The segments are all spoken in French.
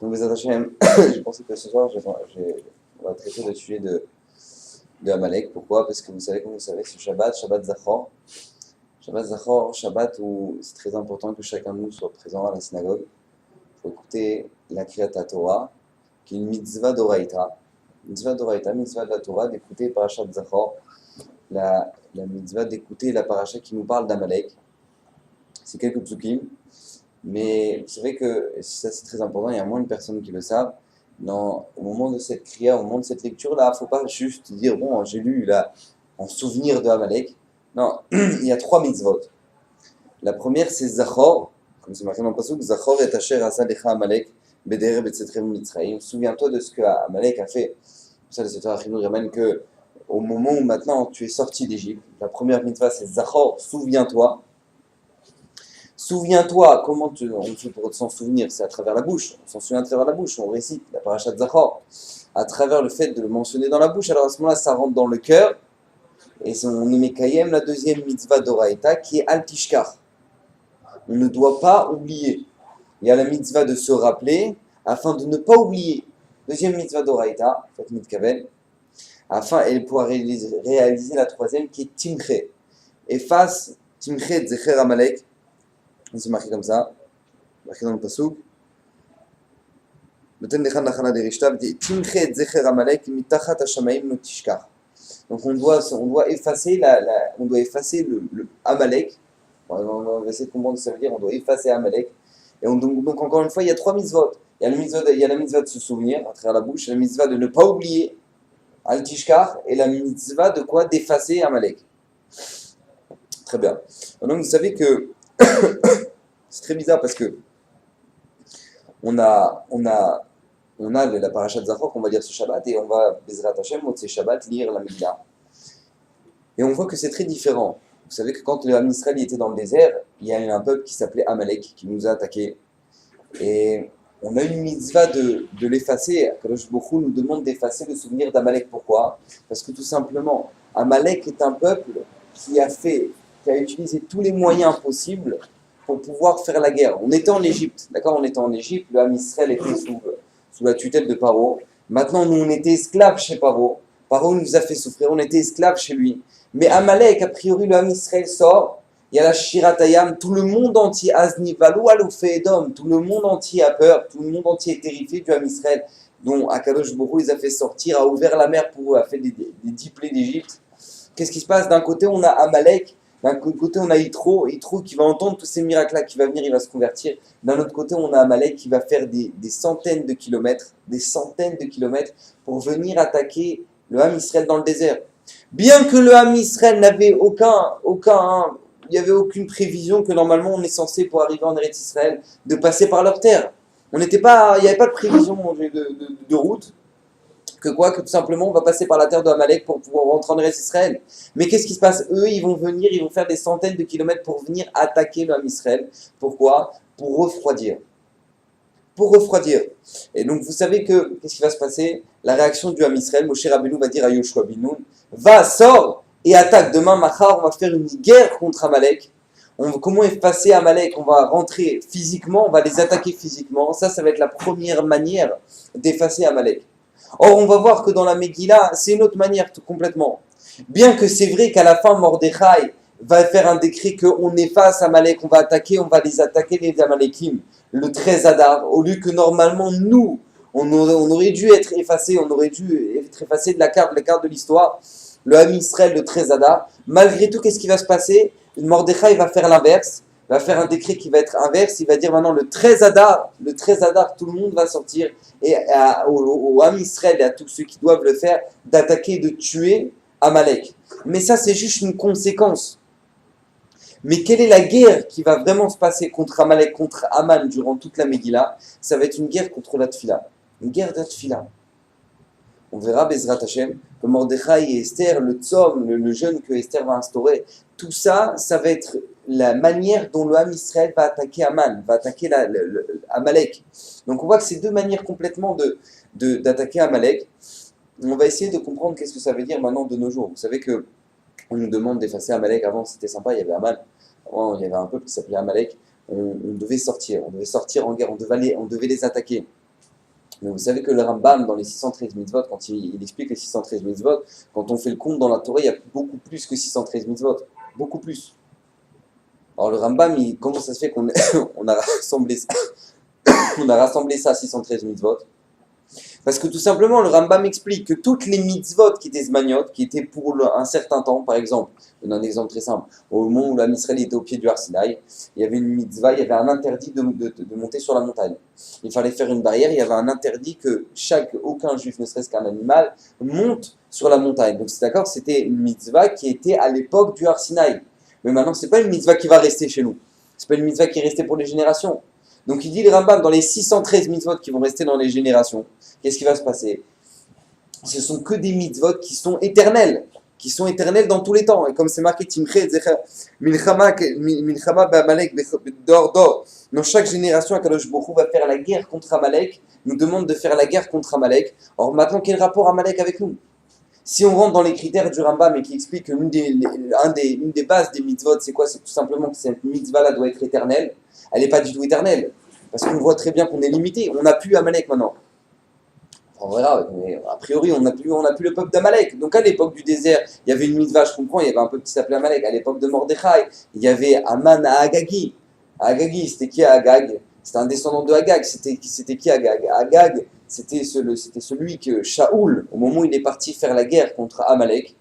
Donc, les Hachem, je pensais que ce soir, on va traiter le sujet de Amalek. Pourquoi? Parce que vous savez, comme vous savez, ce Shabbat, Shabbat Zachor. Shabbat Zachor, Shabbat où c'est très important que chacun de nous soit présent à la synagogue. Il faut écouter la Kriyat Torah, qui est une mitzvah d'Oraïta. Mitzvah d'Oraïta, mitzvah de la Torah, d'écouter Parashat Zachor, la mitzvah d'écouter la paracha qui nous parle d'Amalek. C'est quelques psukim. Mais vous savez que ça c'est très important, il y a moins de personnes qui le savent. Au moment de cette kriya, au moment de cette lecture-là, il ne faut pas juste dire bon, j'ai lu là en souvenir de Amalek. Non, il y a 3 mitzvot. La première c'est Zachor, comme c'est marqué dans le pasuk, Zachor et Asher asa lecha Amalek bedereb etzetrem mitzrayim. Souviens-toi de ce que Amalek a fait. Ça, le Sefer Achinour ramène que au moment où maintenant tu es sorti d'Égypte, la première mitzvah c'est Zachor, souviens-toi. Souviens-toi, comment on fait pour s'en souvenir? C'est à travers la bouche. On s'en souvient à travers la bouche, on récite la parashat Zachor. À travers le fait de le mentionner dans la bouche, alors à ce moment-là, ça rentre dans le cœur. Et on met Kayem, la deuxième mitzvah d'Oraïta, qui est Al Tishkar. On ne doit pas oublier. Il y a la mitzvah de se rappeler, afin de ne pas oublier. Deuxième mitzvah d'Oraïta, Fat Mitkaven, afin de pouvoir réaliser la troisième, qui est Timche. Efface Timche Zecher Amalek. C'est marqué comme ça, marqué dans le pasuk. Donc on doit effacer le Amalek. On va essayer de comprendre ce que ça veut dire. On doit effacer Amalek. Et donc encore une fois, il y a 3 mitzvot. Il y a la mitzvah de se souvenir à travers la bouche, la mitzvah de ne pas oublier Al Tishkar, et la mitzvah de quoi? D'effacer Amalek. Très bien. Donc vous savez que c'est très bizarre parce que on a la parashat Zachor qu'on va lire ce Shabbat, et on va Bezrat Hashem, Motzei Shabbat, lire la Megillah. Et on voit que c'est très différent. Vous savez que quand le Ham Israël était dans le désert, il y a eu un peuple qui s'appelait Amalek qui nous a attaqués. Et on a une mitzvah de l'effacer. Kadosh Baruch Hu nous demande d'effacer le souvenir d'Amalek. Pourquoi? Parce que tout simplement, Amalek est un peuple qui a utilisé tous les moyens possibles pour pouvoir faire la guerre. On était en Égypte, d'accord? On était en Égypte, le Ham Israël était sous la tutelle de Paro. Maintenant, nous, on était esclaves chez Paro. Paro nous a fait souffrir, on était esclaves chez lui. Mais Amalek, a priori, le Ham Israël sort, il y a la Shiratayam, tout le monde entier, Azni, Valou, Aloufé, Edom, tout le monde entier a peur, tout le monde entier est terrifié du Ham Israël, dont Akadosh Baruch Hu les a fait sortir, a ouvert la mer pour eux, a fait des 10 plaies d'Égypte. Qu'est-ce qui se passe? D'un côté, on a Amalek. D'un côté, on a Yitro qui va entendre tous ces miracles-là, qui va venir, il va se convertir. D'un autre côté, on a Amalek qui va faire des centaines de kilomètres pour venir attaquer le Ham Israël dans le désert. Bien que le Ham Israël n'avait il n'y avait aucune prévision que normalement on est censé, pour arriver en Eretz Israël, de passer par leur terre. Il n'y avait pas de prévision de route. Que tout simplement, on va passer par la terre de Amalek pour pouvoir rentrer en Eretz Israël. Mais qu'est-ce qui se passe? Eux, ils vont faire des centaines de kilomètres pour venir attaquer le Ham Israël. Pourquoi? Pour refroidir. Et donc, vous savez qu'est-ce qui va se passer? La réaction du Ham Israël, Moshe Rabbeinu va dire à Yoshua bin Nun, va, sors et attaque. Demain, Machar, on va faire une guerre contre Amalek. Comment effacer Amalek? On va rentrer physiquement, on va les attaquer physiquement. Ça va être la première manière d'effacer Amalek. Or, on va voir que dans la Megillah, c'est une autre manière tout complètement. Bien que c'est vrai qu'à la fin, Mordechai va faire un décret qu'on efface Amalek, on va les attaquer les Amalekim, le 13 Adar, au lieu que normalement, nous, on aurait dû être effacé de la carte de l'histoire, le Ham Israël, le 13 Adar. Malgré tout, qu'est-ce qui va se passer? Mordechai va faire l'inverse. Il va faire un décret qui va être inverse, il va dire maintenant le 13 Adar, tout le monde va sortir, et au Ham Israël et à tous ceux qui doivent le faire, d'attaquer et de tuer Amalek. Mais ça, c'est juste une conséquence. Mais quelle est la guerre qui va vraiment se passer contre Amalek, contre Aman durant toute la Megillah? Ça va être une guerre contre la Tfila. Une guerre de la Tfila. On verra Bezrat Hashem que Mordechai et Esther, le tzom, le jeûne que Esther va instaurer, tout ça, ça va être la manière dont le Ham Israël va attaquer Aman, va attaquer Amalek. Donc on voit que c'est 2 manières complètement d'attaquer Amalek. On va essayer de comprendre qu'est-ce que ça veut dire maintenant de nos jours. Vous savez que on nous demande d'effacer Amalek. Avant c'était sympa, il y avait Aman. Avant il y avait un peuple qui s'appelait Amalek. On devait sortir en guerre, on devait les attaquer. Mais vous savez que le Rambam, dans les 613 mitzvot, quand il explique les 613 mitzvot, quand on fait le compte dans la Torah, il y a beaucoup plus que 613 mitzvot. Beaucoup plus. Alors le Rambam, comment ça se fait qu'on on a rassemblé ça, on a rassemblé ça à 613 mitzvot? Parce que tout simplement, le Rambam explique que toutes les mitzvot qui étaient zmaniot, qui étaient pour un certain temps, par exemple, je donne un exemple très simple, au moment où l'Am Israël était au pied du Har Sinaï, il y avait une mitzvah, il y avait un interdit de monter sur la montagne. Il fallait faire une barrière, il y avait un interdit que aucun juif, ne serait-ce qu'un animal, monte sur la montagne. Donc c'est d'accord, c'était une mitzvah qui était à l'époque du Har Sinaï. Mais maintenant, c'est pas une mitzvah qui va rester chez nous. C'est pas une mitzvah qui est restée pour les générations. Donc il dit le Rambam, dans les 613 mitzvot qui vont rester dans les générations, qu'est-ce qui va se passer? Ce sont que des mitzvot qui sont éternels dans tous les temps. Et comme c'est marqué Timche, Milchama Ba'amalek Dor. Dans chaque génération, Akadosh Baruch Hu va faire la guerre contre Amalek, nous demande de faire la guerre contre Amalek. Or maintenant, quel rapport Amalek avec nous? Si on rentre dans les critères du Rambam et qui explique que une des bases des mitzvot, c'est quoi? C'est tout simplement que cette mitzvah-là doit être éternelle. Elle n'est pas du tout éternelle. Parce qu'on voit très bien qu'on est limité. On n'a plus Amalek maintenant. On verra, mais a priori, on n'a plus le peuple d'Amalek. Donc à l'époque du désert, il y avait une mitzvah, je comprends, il y avait un peuple qui s'appelait Amalek. À l'époque de Mordechai, il y avait Aman à Agagi. Agagi, c'était qui Agag? C'était un descendant de Agag. C'était qui Agag? Agag, c'était celui que Shaoul, au moment où il est parti faire la guerre contre Amalek,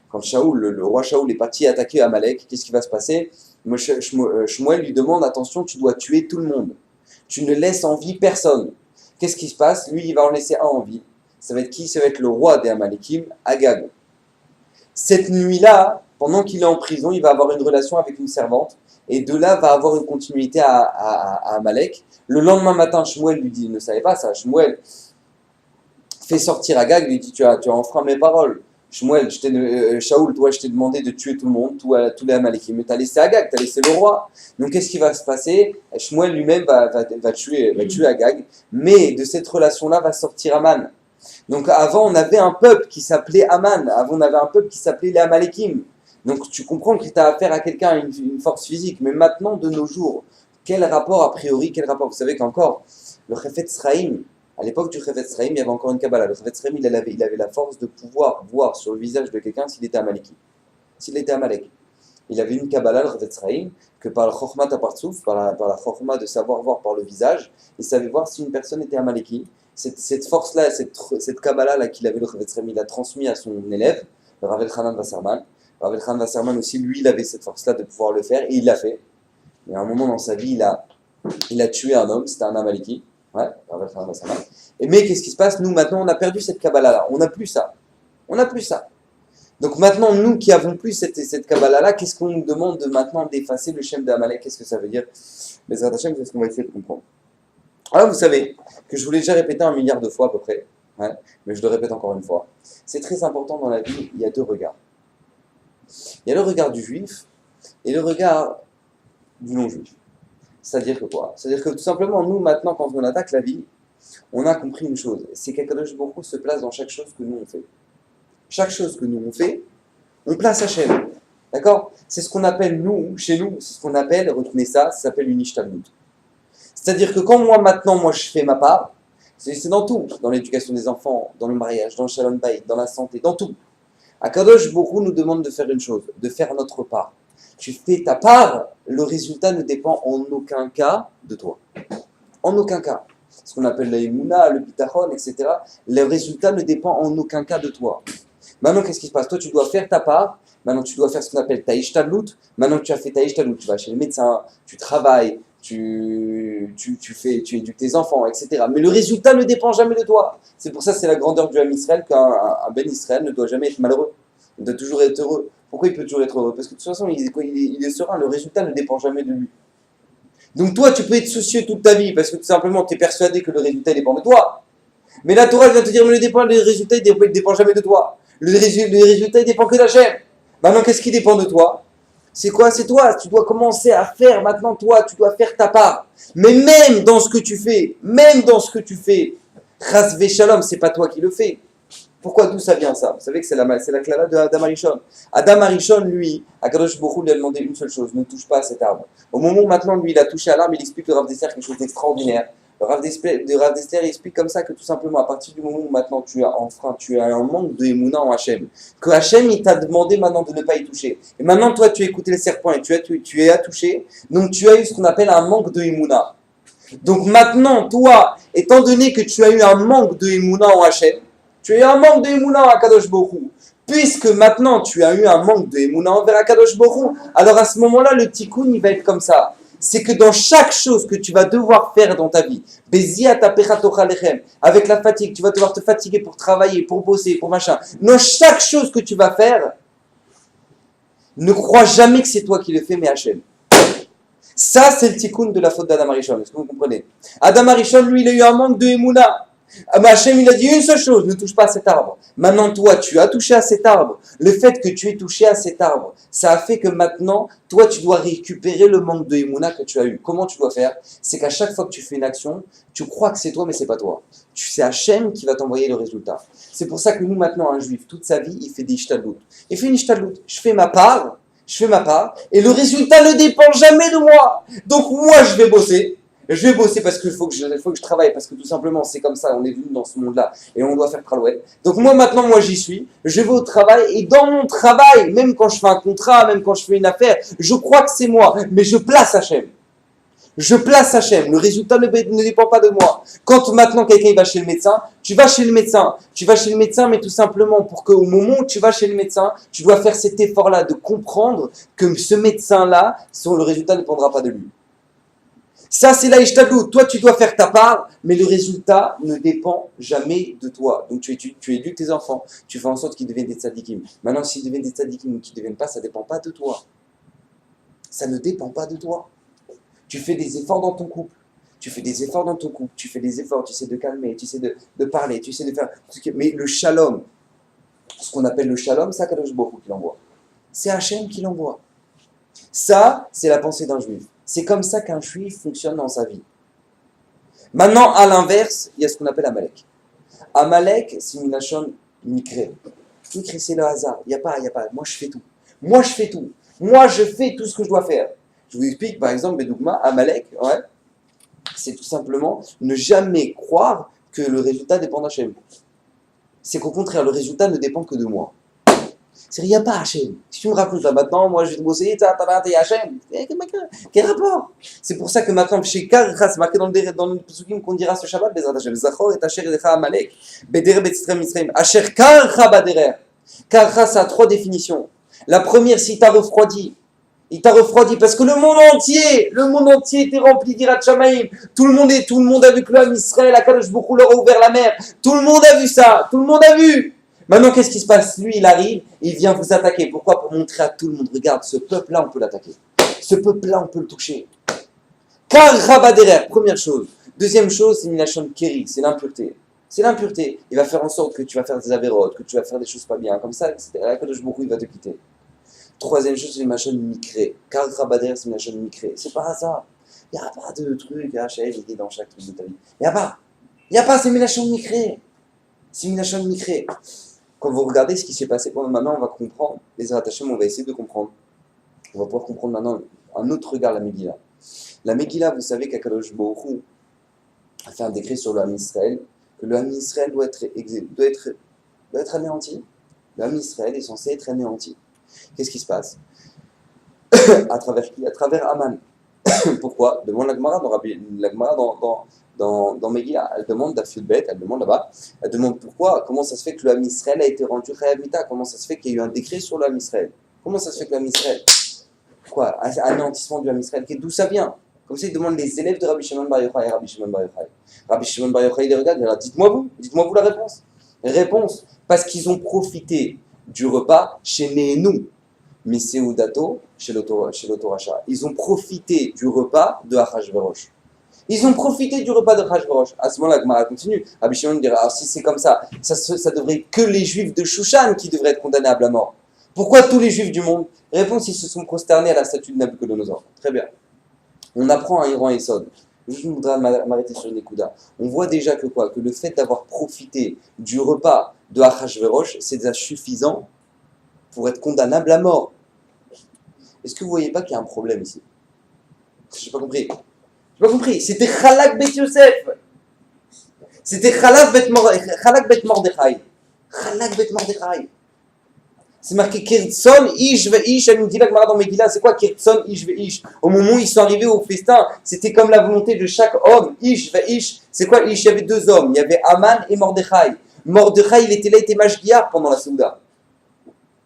quand Shaoul, le roi Shaoul est parti attaquer Amalek, qu'est-ce qui va se passer? Shmuel lui demande, attention, tu dois tuer tout le monde. Tu ne laisses en vie personne. Qu'est-ce qui se passe? Lui, il va en laisser un en vie. Ça va être qui? Ça va être le roi des Amalekim, Agag. Cette nuit-là, pendant qu'il est en prison, il va avoir une relation avec une servante. Et de là, va avoir une continuité à Amalek. Le lendemain matin, Shmuel lui dit, il ne savait pas ça, Shmuel fait sortir Agag, lui dit, tu as enfreint mes paroles. Shmuel, Shaoul, toi, je t'ai demandé de tuer tout le monde, tous les Amalekim, mais tu as laissé Agag, tu as laissé le roi. Donc, qu'est-ce qui va se passer? Shmuel lui-même va tuer Agag, mais de cette relation-là va sortir Aman. Donc, avant, on avait un peuple qui s'appelait Aman, avant, on avait un peuple qui s'appelait les Amalekim. Donc, tu comprends que tu as affaire à quelqu'un, une force physique, mais maintenant, de nos jours, quel rapport a priori, quel rapport? Vous savez qu'encore, le Chafetz Chaim, à l'époque du Chafetz Chaim, il y avait encore une Kabbalah. Le Chafetz Chaim, il avait la force de pouvoir voir sur le visage de quelqu'un s'il était Amaleki. S'il était Amalek. Il avait une Kabbalah, le Chafetz Chaim, que par le Chokhmat Apartsouf, par la Chokhmat de savoir voir par le visage, il savait voir si une personne était Amaleki. Cette force-là, cette Kabbalah-là qu'il avait, le Chafetz Chaim, il a transmis à son élève, le Rav Elchanan Wasserman. Rav Elchanan Wasserman aussi, lui, il avait cette force-là de pouvoir le faire, et il l'a fait. Mais à un moment dans sa vie, il a tué un homme, c'était un Amaleki. Ouais, mais qu'est-ce qui se passe? Nous, maintenant, on a perdu cette Kabbalah-là. On n'a plus ça. On n'a plus ça. Donc maintenant, nous qui avons plus cette Kabbalah-là, qu'est-ce qu'on nous demande de maintenant d'effacer le Shem d'Amalek? Qu'est-ce que ça veut dire? Mais Hashem, c'est ce qu'on va essayer de comprendre. Alors, vous savez que je vous l'ai déjà répété 1 milliard de fois à peu près, ouais, mais je le répète encore une fois. C'est très important dans la vie, il y a 2 regards. Il y a le regard du juif et le regard du non-juif. C'est-à-dire que quoi? C'est-à-dire que tout simplement, nous, maintenant, quand on attaque la vie, on a compris une chose, c'est qu'Akadosh Baruch Hu se place dans chaque chose que nous on fait. Chaque chose que nous on fait, on place Hachem. D'accord? C'est ce qu'on appelle, nous, chez nous, c'est ce qu'on appelle, retenez ça s'appelle une ishtalmut. C'est-à-dire que quand moi je fais ma part, c'est dans tout, dans l'éducation des enfants, dans le mariage, dans le shalom bayit, dans la santé, dans tout. Akadosh Baruch Hu nous demande de faire une chose, de faire notre part. Tu fais ta part, le résultat ne dépend en aucun cas de toi. En aucun cas. Ce qu'on appelle la Emouna, le Bitachon, etc. Le résultat ne dépend en aucun cas de toi. Maintenant, qu'est-ce qui se passe? Toi, tu dois faire ta part. Maintenant, tu dois faire ce qu'on appelle ta ishtadlut. Maintenant que tu as fait ta ishtadlut, tu vas chez le médecin, tu travailles, tu éduques tes enfants, etc. Mais le résultat ne dépend jamais de toi. C'est pour ça que c'est la grandeur du Ham Israël qu'un Ben Israël ne doit jamais être malheureux. Il doit toujours être heureux. Pourquoi il peut toujours être heureux? Parce que de toute façon, il est serein, le résultat ne dépend jamais de lui. Donc toi, tu peux être soucieux toute ta vie parce que tout simplement, tu es persuadé que le résultat dépend de toi. Mais la Torah vient te dire, mais le résultat, il ne dépend jamais de toi. Le résultat, il dépend que d'Hachem. Maintenant, qu'est-ce qui dépend de toi? C'est quoi? C'est toi. Tu dois commencer à faire maintenant, toi, tu dois faire ta part. Mais même dans ce que tu fais, Chas Veshalom, c'est pas toi qui le fais. Pourquoi? D'où ça vient ça? Vous savez que c'est la clara de Adam Arishon. Adam Arishon, lui, Akadosh Baruch Hu lui a demandé une seule chose, ne touche pas à cet arbre. Au moment où maintenant, lui, il a touché à l'arbre, il explique le Rav Desser quelque chose d'extraordinaire. Le Rav Dessler explique comme ça que tout simplement, à partir du moment où maintenant tu as enfreint, tu as un manque de Emouna en Hachem, que Hachem il t'a demandé maintenant de ne pas y toucher. Et maintenant, toi, tu as écouté le serpent et tu y as touché, donc tu as eu ce qu'on appelle un manque de Emouna. Donc maintenant, toi, étant donné que tu as eu un manque de Emouna en Hachem, tu as eu un manque de Emouna en Akadosh Baruch Hu, puisque maintenant tu as eu un manque de Emouna envers Akadosh Baruch Hu, alors à ce moment-là, le tikkun, il va être comme ça. C'est que dans chaque chose que tu vas devoir faire dans ta vie, avec la fatigue, tu vas devoir te fatiguer pour travailler, pour bosser, pour machin. Dans chaque chose que tu vas faire, ne crois jamais que c'est toi qui le fais, mais Hachem. Ça, c'est le tikkun de la faute d'Adam Arishon. Est-ce que vous comprenez? Adam Arishon, lui, il a eu un manque de Emouna. Hachem, il a dit une seule chose, ne touche pas à cet arbre. Maintenant, toi, tu as touché à cet arbre. Le fait que tu aies touché à cet arbre, ça a fait que maintenant, toi, tu dois récupérer le manque de Emouna que tu as eu. Comment tu dois faire? C'est qu'à chaque fois que tu fais une action, tu crois que c'est toi, mais c'est pas toi. C'est Hachem qui va t'envoyer le résultat. C'est pour ça que nous, maintenant, un juif, toute sa vie, il fait des ishtadlout. Il fait une ishtadlout. Je fais ma part, et le résultat ne dépend jamais de moi. Donc, moi, je vais bosser. Je vais bosser parce qu'il faut que je travaille, parce que tout simplement, c'est comme ça, on est venu dans ce monde-là, et on doit faire pralouette. Donc moi, maintenant, j'y suis, je vais au travail, et dans mon travail, même quand je fais un contrat, même quand je fais une affaire, je crois que c'est moi, mais je place Hachem. Je place Hachem, le résultat ne dépend pas de moi. Quand maintenant quelqu'un va chez le médecin, tu vas chez le médecin, mais tout simplement pour qu'au moment où tu vas chez le médecin, tu dois faire cet effort-là de comprendre que ce médecin-là, le résultat ne dépendra pas de lui. Ça, c'est la ishtadlout. Toi, tu dois faire ta part, mais le résultat ne dépend jamais de toi. Donc, tu éduques tes enfants, tu fais en sorte qu'ils deviennent des tzadikim. Maintenant, s'ils deviennent des tzadikim ou qu'ils ne deviennent pas, ça ne dépend pas de toi. Ça ne dépend pas de toi. Tu fais des efforts dans ton couple. Tu fais des efforts, tu essaies de calmer, tu essaies de parler, tu essaies de faire... Mais le shalom, ce qu'on appelle le shalom, c'est Akadosh Baruch Hu qui l'envoie. C'est Hachem qui l'envoie. Ça, c'est la pensée d'un juif. C'est comme ça qu'un juif fonctionne dans sa vie. Maintenant, à l'inverse, il y a ce qu'on appelle Amalek. Amalek, c'est une lachon mikre. Mikre, c'est le hasard. Il n'y a pas. Moi, je fais tout. Moi, je fais tout ce que je dois faire. Je vous explique, par exemple, Bedougma, Amalek, c'est tout simplement ne jamais croire que le résultat dépend d'Hachem. C'est qu'au contraire, le résultat ne dépend que de moi. Il n'y a pas Hachem. Si tu me racontes là maintenant, moi je vais te bosser, t'es Hachem. Quel rapport? C'est pour ça que maintenant, chez Karcha, c'est marqué dans le Pesukim qu'on dira ce Shabbat, Bezrat Hachem, Zachor et Asher Edecha Amalek, Beder Betzrem Israël, Asher Karcha Baderer. Karcha, ça a 3 définitions. La première, c'est il t'a refroidi. Il t'a refroidi parce que le monde entier était rempli d'Irat Shamaïm. Tout le monde a vu que l'homme Israël, Akadosh Baruch Hu leur a ouvert la mer. Tout le monde a vu ça. Tout le monde a vu. Maintenant, qu'est-ce qui se passe? Lui, il arrive, il vient vous attaquer. Pourquoi? Pour montrer à tout le monde, regarde, ce peuple-là, on peut l'attaquer. Ce peuple-là, on peut le toucher. Car Rabaderer, première chose. Deuxième chose, c'est Minachon Keri, c'est l'impureté. C'est l'impureté. Il va faire en sorte que tu vas faire des avérotes, que tu vas faire des choses pas bien. Comme ça, Akadosh Baruch Hu, il va te quitter. Troisième chose, c'est Minachon Mikré. Car Rabaderer, c'est Minachon Mikré. C'est pas hasard. Il n'y a pas de truc à Hachem, il est dans chaque truc de ta vie. Il n'y a pas, c'est Minachon Mikré. C'est Minachon Mikré. Quand vous regardez ce qui s'est passé, maintenant on va comprendre, les Hachem, on va essayer de comprendre. On va pouvoir comprendre maintenant un autre regard, la Megillah. La Megillah, vous savez qu'Akadosh Baruch Hu a fait un décret sur le Ham Israël, que le Ham Israël doit être anéanti. Le Ham Israël est censé être anéanti. Qu'est-ce qui se passe? À travers qui? À travers Aman. Pourquoi? Demande la Gemara dans Megillah, elle demande d'Afiudbet, elle demande là-bas, elle demande pourquoi, comment ça se fait que le Ham Israël a été rendu Chayav Mita, comment ça se fait qu'il y a eu un décret sur le Ham Israël, comment ça se fait que le Ham Israël, quoi, anéantissement du Ham Israël, d'où ça vient? Comme ça, il demande les élèves de Rabbi Shimon Bar Yochai et Rabbi Shimon Bar Yochai. Rabbi Shimon Bar Yochai, il les regarde, il leur dit, dites-moi vous la réponse. Réponse, parce qu'ils ont profité du repas chez Néhénou, mais c'est Udato chez l'Otoracha. Ils ont profité du repas de Achashverosh. Ils ont profité du repas de Achashverosh. À ce moment-là, la Gemara continue. Rabbi Shimon dira, alors si c'est comme ça, ça devrait que les Juifs de Shushan qui devraient être condamnables à mort. Pourquoi tous les Juifs du monde? Réponse, ils se sont prosternés à la statue de Nabucodonosor. Très bien. On apprend un Iran et Sod. Je voudrais m'arrêter sur une écouda. On voit déjà que quoi? Que le fait d'avoir profité du repas de Achashverosh, c'est déjà suffisant pour être condamnable à mort. Est-ce que vous ne voyez pas qu'il y a un problème ici? Je n'ai pas compris. J'ai pas compris. C'était Chalak Bet Yosef. C'était Chalak Bet Mordechai. Chalak Bet Mordechai. C'est marqué Kirtson Ish ve Ish. Elle nous dit la Gemara dans Megillah. C'est quoi Kirtson Ish ve Ish? Au moment où ils sont arrivés au festin, c'était comme la volonté de chaque homme. Ish ve Ish. C'est quoi Ish? Il y avait deux hommes. Il y avait Aman et Mordechai. Mordechai, il était là, il était mashgiach pendant la Souda.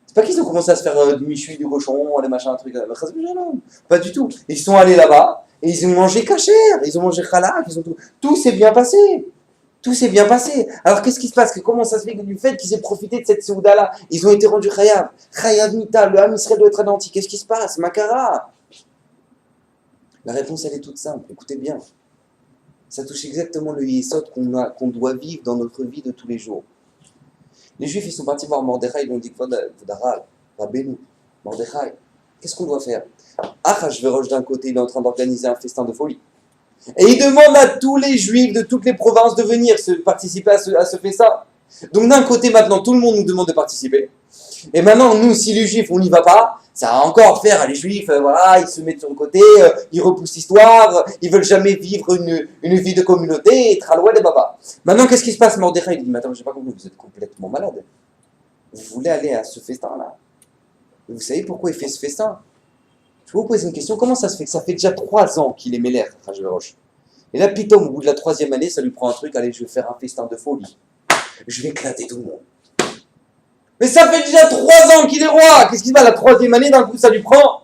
C'est pas qu'ils ont commencé à se faire du michui, du cochon, les machins, trucs. Non, pas du tout. Ils sont allés là-bas et ils ont mangé kasher, ils ont mangé chalak, ils ont tout. Tout s'est bien passé. Tout s'est bien passé. Alors qu'est-ce qui se passe? Comment ça se fait que du fait qu'ils aient profité de cette Souda-là, ils ont été rendus chayav? Chayav mita, le Ham Israël doit être anéanti. Qu'est-ce qui se passe? Makara. La réponse, elle est toute simple. Écoutez bien. Ça touche exactement le yesod qu'on doit vivre dans notre vie de tous les jours. Les Juifs, ils sont partis voir Mordechai, ils lui ont dit Vodaral, Rabbeinu, Mordechai, qu'est-ce qu'on doit faire? Achashverosh, d'un côté, il est en train d'organiser un festin de folie. Et il demande à tous les Juifs de toutes les provinces de venir participer à ce festin. Donc d'un côté, maintenant, tout le monde nous demande de participer. Et maintenant, nous, si les Juifs, on n'y va pas, ça va encore faire, les Juifs, voilà, ils se mettent sur le côté, ils repoussent l'histoire, ils veulent jamais vivre une vie de communauté, et traloué des babas. Maintenant, qu'est-ce qui se passe? Mordechai, il dit, mais attends, je n'ai pas compris, vous êtes complètement malade. Vous voulez aller à ce festin-là? Vous savez pourquoi il fait ce festin? Je vais vous poser une question, comment ça se fait que ça fait déjà 3 ans qu'il est mêlère, Achashverosh? Et là, Pitom, au bout de la 3e année, ça lui prend un truc, allez, je vais faire un festin de folie. Je vais éclater tout le monde. Mais ça fait déjà 3 ans qu'il est roi. Qu'est-ce qui va la 3e année, d'un coup, ça lui prend?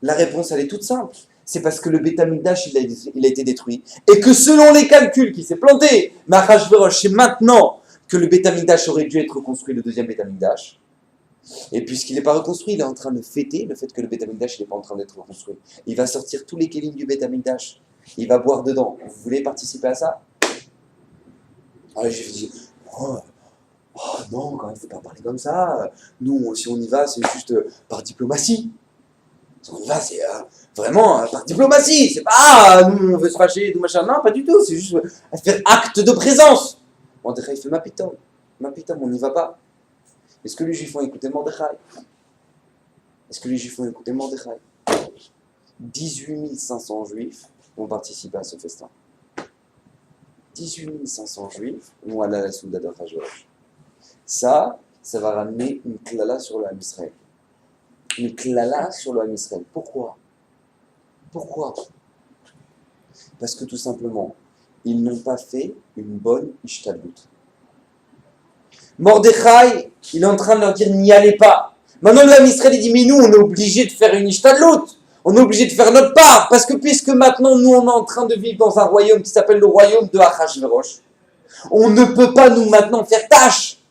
La réponse, elle est toute simple. C'est parce que le Beth Amikdash, il a été détruit. Et que selon les calculs qui s'est planté, mais Achashverosh sait maintenant que le Beth Amikdash aurait dû être reconstruit, le 2e Beth Amikdash. Et puisqu'il n'est pas reconstruit, il est en train de fêter le fait que le Beth Amikdash n'est pas en train d'être reconstruit. Il va sortir tous les kélim du Beth Amikdash. Il va boire dedans. Vous voulez participer à ça? Alors j'ai dit, oh non, quand même, il ne faut pas parler comme ça. Nous, si on y va, c'est juste par diplomatie. Si on y va, c'est vraiment par diplomatie. C'est pas, nous, on veut se fâcher, tout machin. Non, pas du tout. C'est juste faire acte de présence. Mordechai fait ma pitom, on n'y va pas. Est-ce que les Juifs ont écouté Mordechai? Est-ce que les Juifs ont écouté Mordechai? 18 500 Juifs vont participer à ce festin. 18 500 Juifs vont aller à la Souda d'Achashverosh. Ça va ramener une klala sur le Ham Israël. Une klala sur le Ham Israël. Pourquoi? Pourquoi? Parce que tout simplement, ils n'ont pas fait une bonne ishtadlut. Mordechai, il est en train de leur dire n'y allez pas. Maintenant le Ham Israël il dit mais nous on est obligé de faire une ishtadlut. On est obligé de faire notre part. Parce que puisque maintenant nous on est en train de vivre dans un royaume qui s'appelle le royaume de Achashverosh, on ne peut pas nous maintenant faire tâche.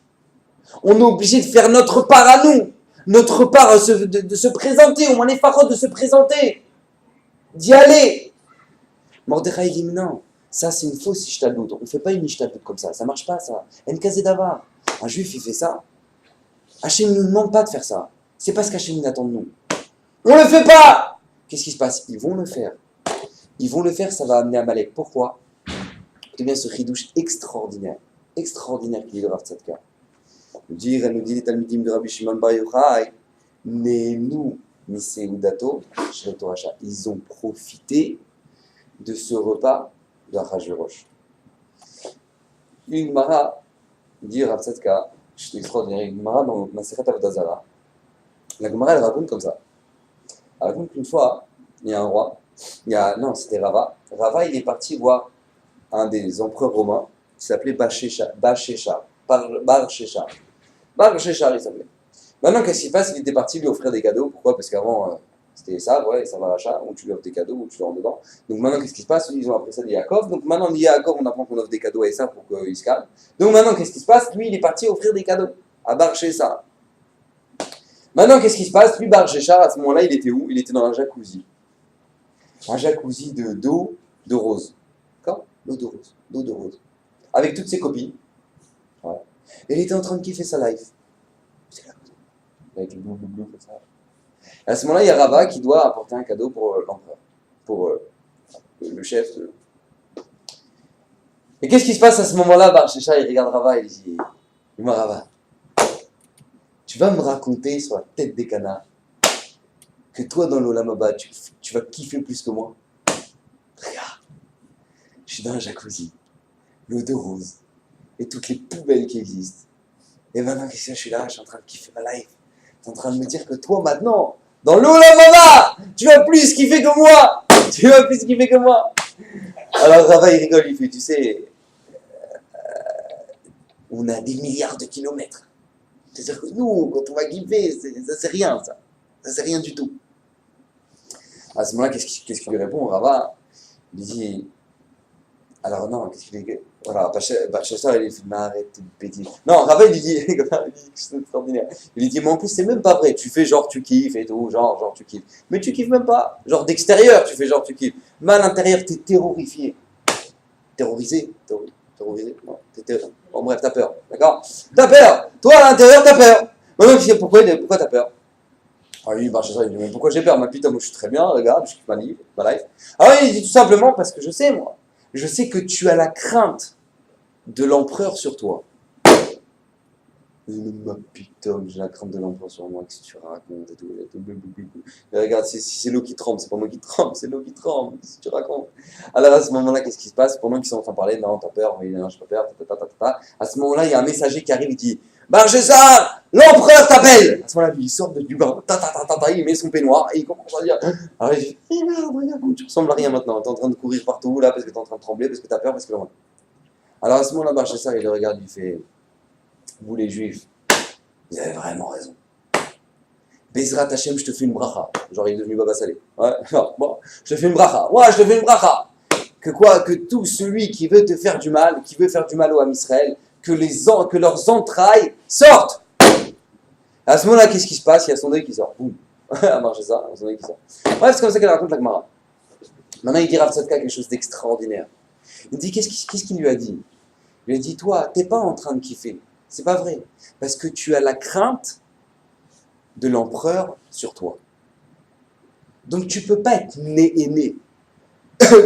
On est obligé de faire notre part à nous. Notre part de se présenter. Au moins les pharaons de se présenter. D'y aller. Mordechai dit non. Ça c'est une fausse ishtadlut. On ne fait pas une ishtadlut comme ça. Ça ne marche pas ça. En kazedava. Un juif il fait ça. Hachem ne nous demande pas de faire ça. C'est pas ce qu'Hachem attend de nous. On ne le fait pas. Qu'est-ce qui se passe? Ils vont le faire. Ils vont le faire, ça va amener Amalek. Pourquoi? Écoutez bien ce chidouche extraordinaire. Extraordinaire qu'il dit le Rav Tzadka. Elle nous dit les Talmidim de Rabbi Shimon Bar Yochai, Nehenu Miseudato Shreto Hacha. Ils ont profité de ce repas de Achashverosh. Une Gemara, dit Rav Tzadka, c'est extraordinaire, une Gemara dans Masechet Avodah Zarah. La Gemara, elle raconte comme ça. Elle raconte qu'une fois, il y a un roi, non, c'était Rava. Rava, il est parti voir un des empereurs romains qui s'appelait Bar Sheshar. Bar-Sheshar, il s'appelait. Maintenant, qu'est-ce qui passe? Il était parti lui offrir des cadeaux. Pourquoi? Parce qu'avant, c'était ça, ouais, ça va l'achat, où tu lui offres des cadeaux, où tu le rentres dedans. Donc maintenant, qu'est-ce qui se passe? Ils ont appris ça de Yaakov. Donc maintenant, de Yaakov, on apprend qu'on offre des cadeaux à Essa pour qu'il se calme. Donc maintenant, qu'est-ce qui se passe? Lui, il est parti offrir des cadeaux à Bar-Sheshar. Maintenant, qu'est-ce qui se passe? Lui, Bar-Sheshar, à ce moment-là, il était où? Il était dans un jacuzzi. Un jacuzzi d'eau de rose. D'accord? L'eau de rose. Avec toutes ses copines. Ouais. Et il était en train de kiffer sa life. C'est là, avec le bleu comme ça. Et à ce moment-là, il y a Rava qui doit apporter un cadeau pour l'empereur. Pour le chef. Et qu'est-ce qui se passe à ce moment-là? Bar-Sheshar, il regarde Rava et il dit, dis-moi Rava, tu vas me raconter sur la tête des canards que toi dans l'Olam Haba, tu vas kiffer plus que moi? Regarde. suis dans un jacuzzi, l'eau de rose, et toutes les poubelles qui existent. Et maintenant, qu'est-ce que je suis là, je suis en train de kiffer ma life. Tu es en train de me dire que toi, maintenant, dans l'eau la mama, tu vas plus kiffer que moi. Tu vas plus kiffer que moi. Alors Rava, il rigole, il fait, tu sais, on a des milliards de kilomètres. C'est-à-dire que nous, quand on va kiffer, ça c'est rien, ça. Ça c'est rien du tout. À ce moment-là, qu'est-ce qu'il lui répond, Rava? Il lui dit, alors non, qu'est-ce qu'il dit? Voilà, Bachasar, il lui dit, mais arrête tes bêtises. Non, Rava, il lui dit, c'est extraordinaire. Il lui dit, mais en plus, c'est même pas vrai. Tu fais genre tu kiffes et tout, genre tu kiffes. Mais tu kiffes même pas. Genre d'extérieur, tu fais genre tu kiffes. Mais à l'intérieur, t'es terrorifié. Terrorisé. Terrorisé. Non, bon, bref, t'as peur. D'accord? T'as peur. Toi, à l'intérieur, t'as peur. Maintenant, tu sais pourquoi t'as peur? Ah oui, Bachasar, il dit, mais pourquoi j'ai peur? Ma putain, moi, je suis très bien, regarde, je kiffe ma life. Alors, il dit tout simplement parce que je sais, moi. Je sais que tu as la crainte de l'empereur sur toi. Ma putain, j'ai la crainte de l'empereur sur moi, qu'est-ce que tu racontes et tout. Et regarde, si c'est l'eau qui tremble, c'est pas moi qui tremble, c'est l'eau qui tremble, qu'est-ce que tu racontes? Alors à ce moment-là, qu'est-ce qui se passe? Pendant qu'ils sont en train de parler, non, t'as peur, oui, non, j'ai pas peur, à ce moment-là, il y a un messager qui arrive, il dit, Barjessa, l'empereur t'appelle! À ce moment-là, il sort du bain, il met son peignoir et il commence à dire, alors il dit, merde, regarde, tu ressembles à rien maintenant, t'es en train de courir partout là parce que t'es en train de trembler, parce que t'as peur, parce que... Alors à ce moment-là, Barjessa, il le regarde, il fait, vous les juifs, vous avez vraiment raison. Bezrat Hashem, je te fais une bracha. Genre, il est devenu Baba Salé. Ouais, non, bon, je te fais une bracha. Ouais, je te fais une bracha. Que quoi? Que tout celui qui veut te faire du mal, qui veut faire du mal au Ham Israël, que leurs entrailles sortent. À ce moment-là, qu'est-ce qui se passe? Il y a son œil qui sort. Boum. À marcher ça, son œil qui sort. Bref, c'est comme ça qu'elle raconte la Gemara. Maintenant, il dit Rav Tzadka quelque chose d'extraordinaire. Il dit, qu'est-ce qu'il lui a dit? Il lui a dit, toi, t'es pas en train de kiffer. C'est pas vrai. Parce que tu as la crainte de l'empereur sur toi. Donc tu peux pas être né.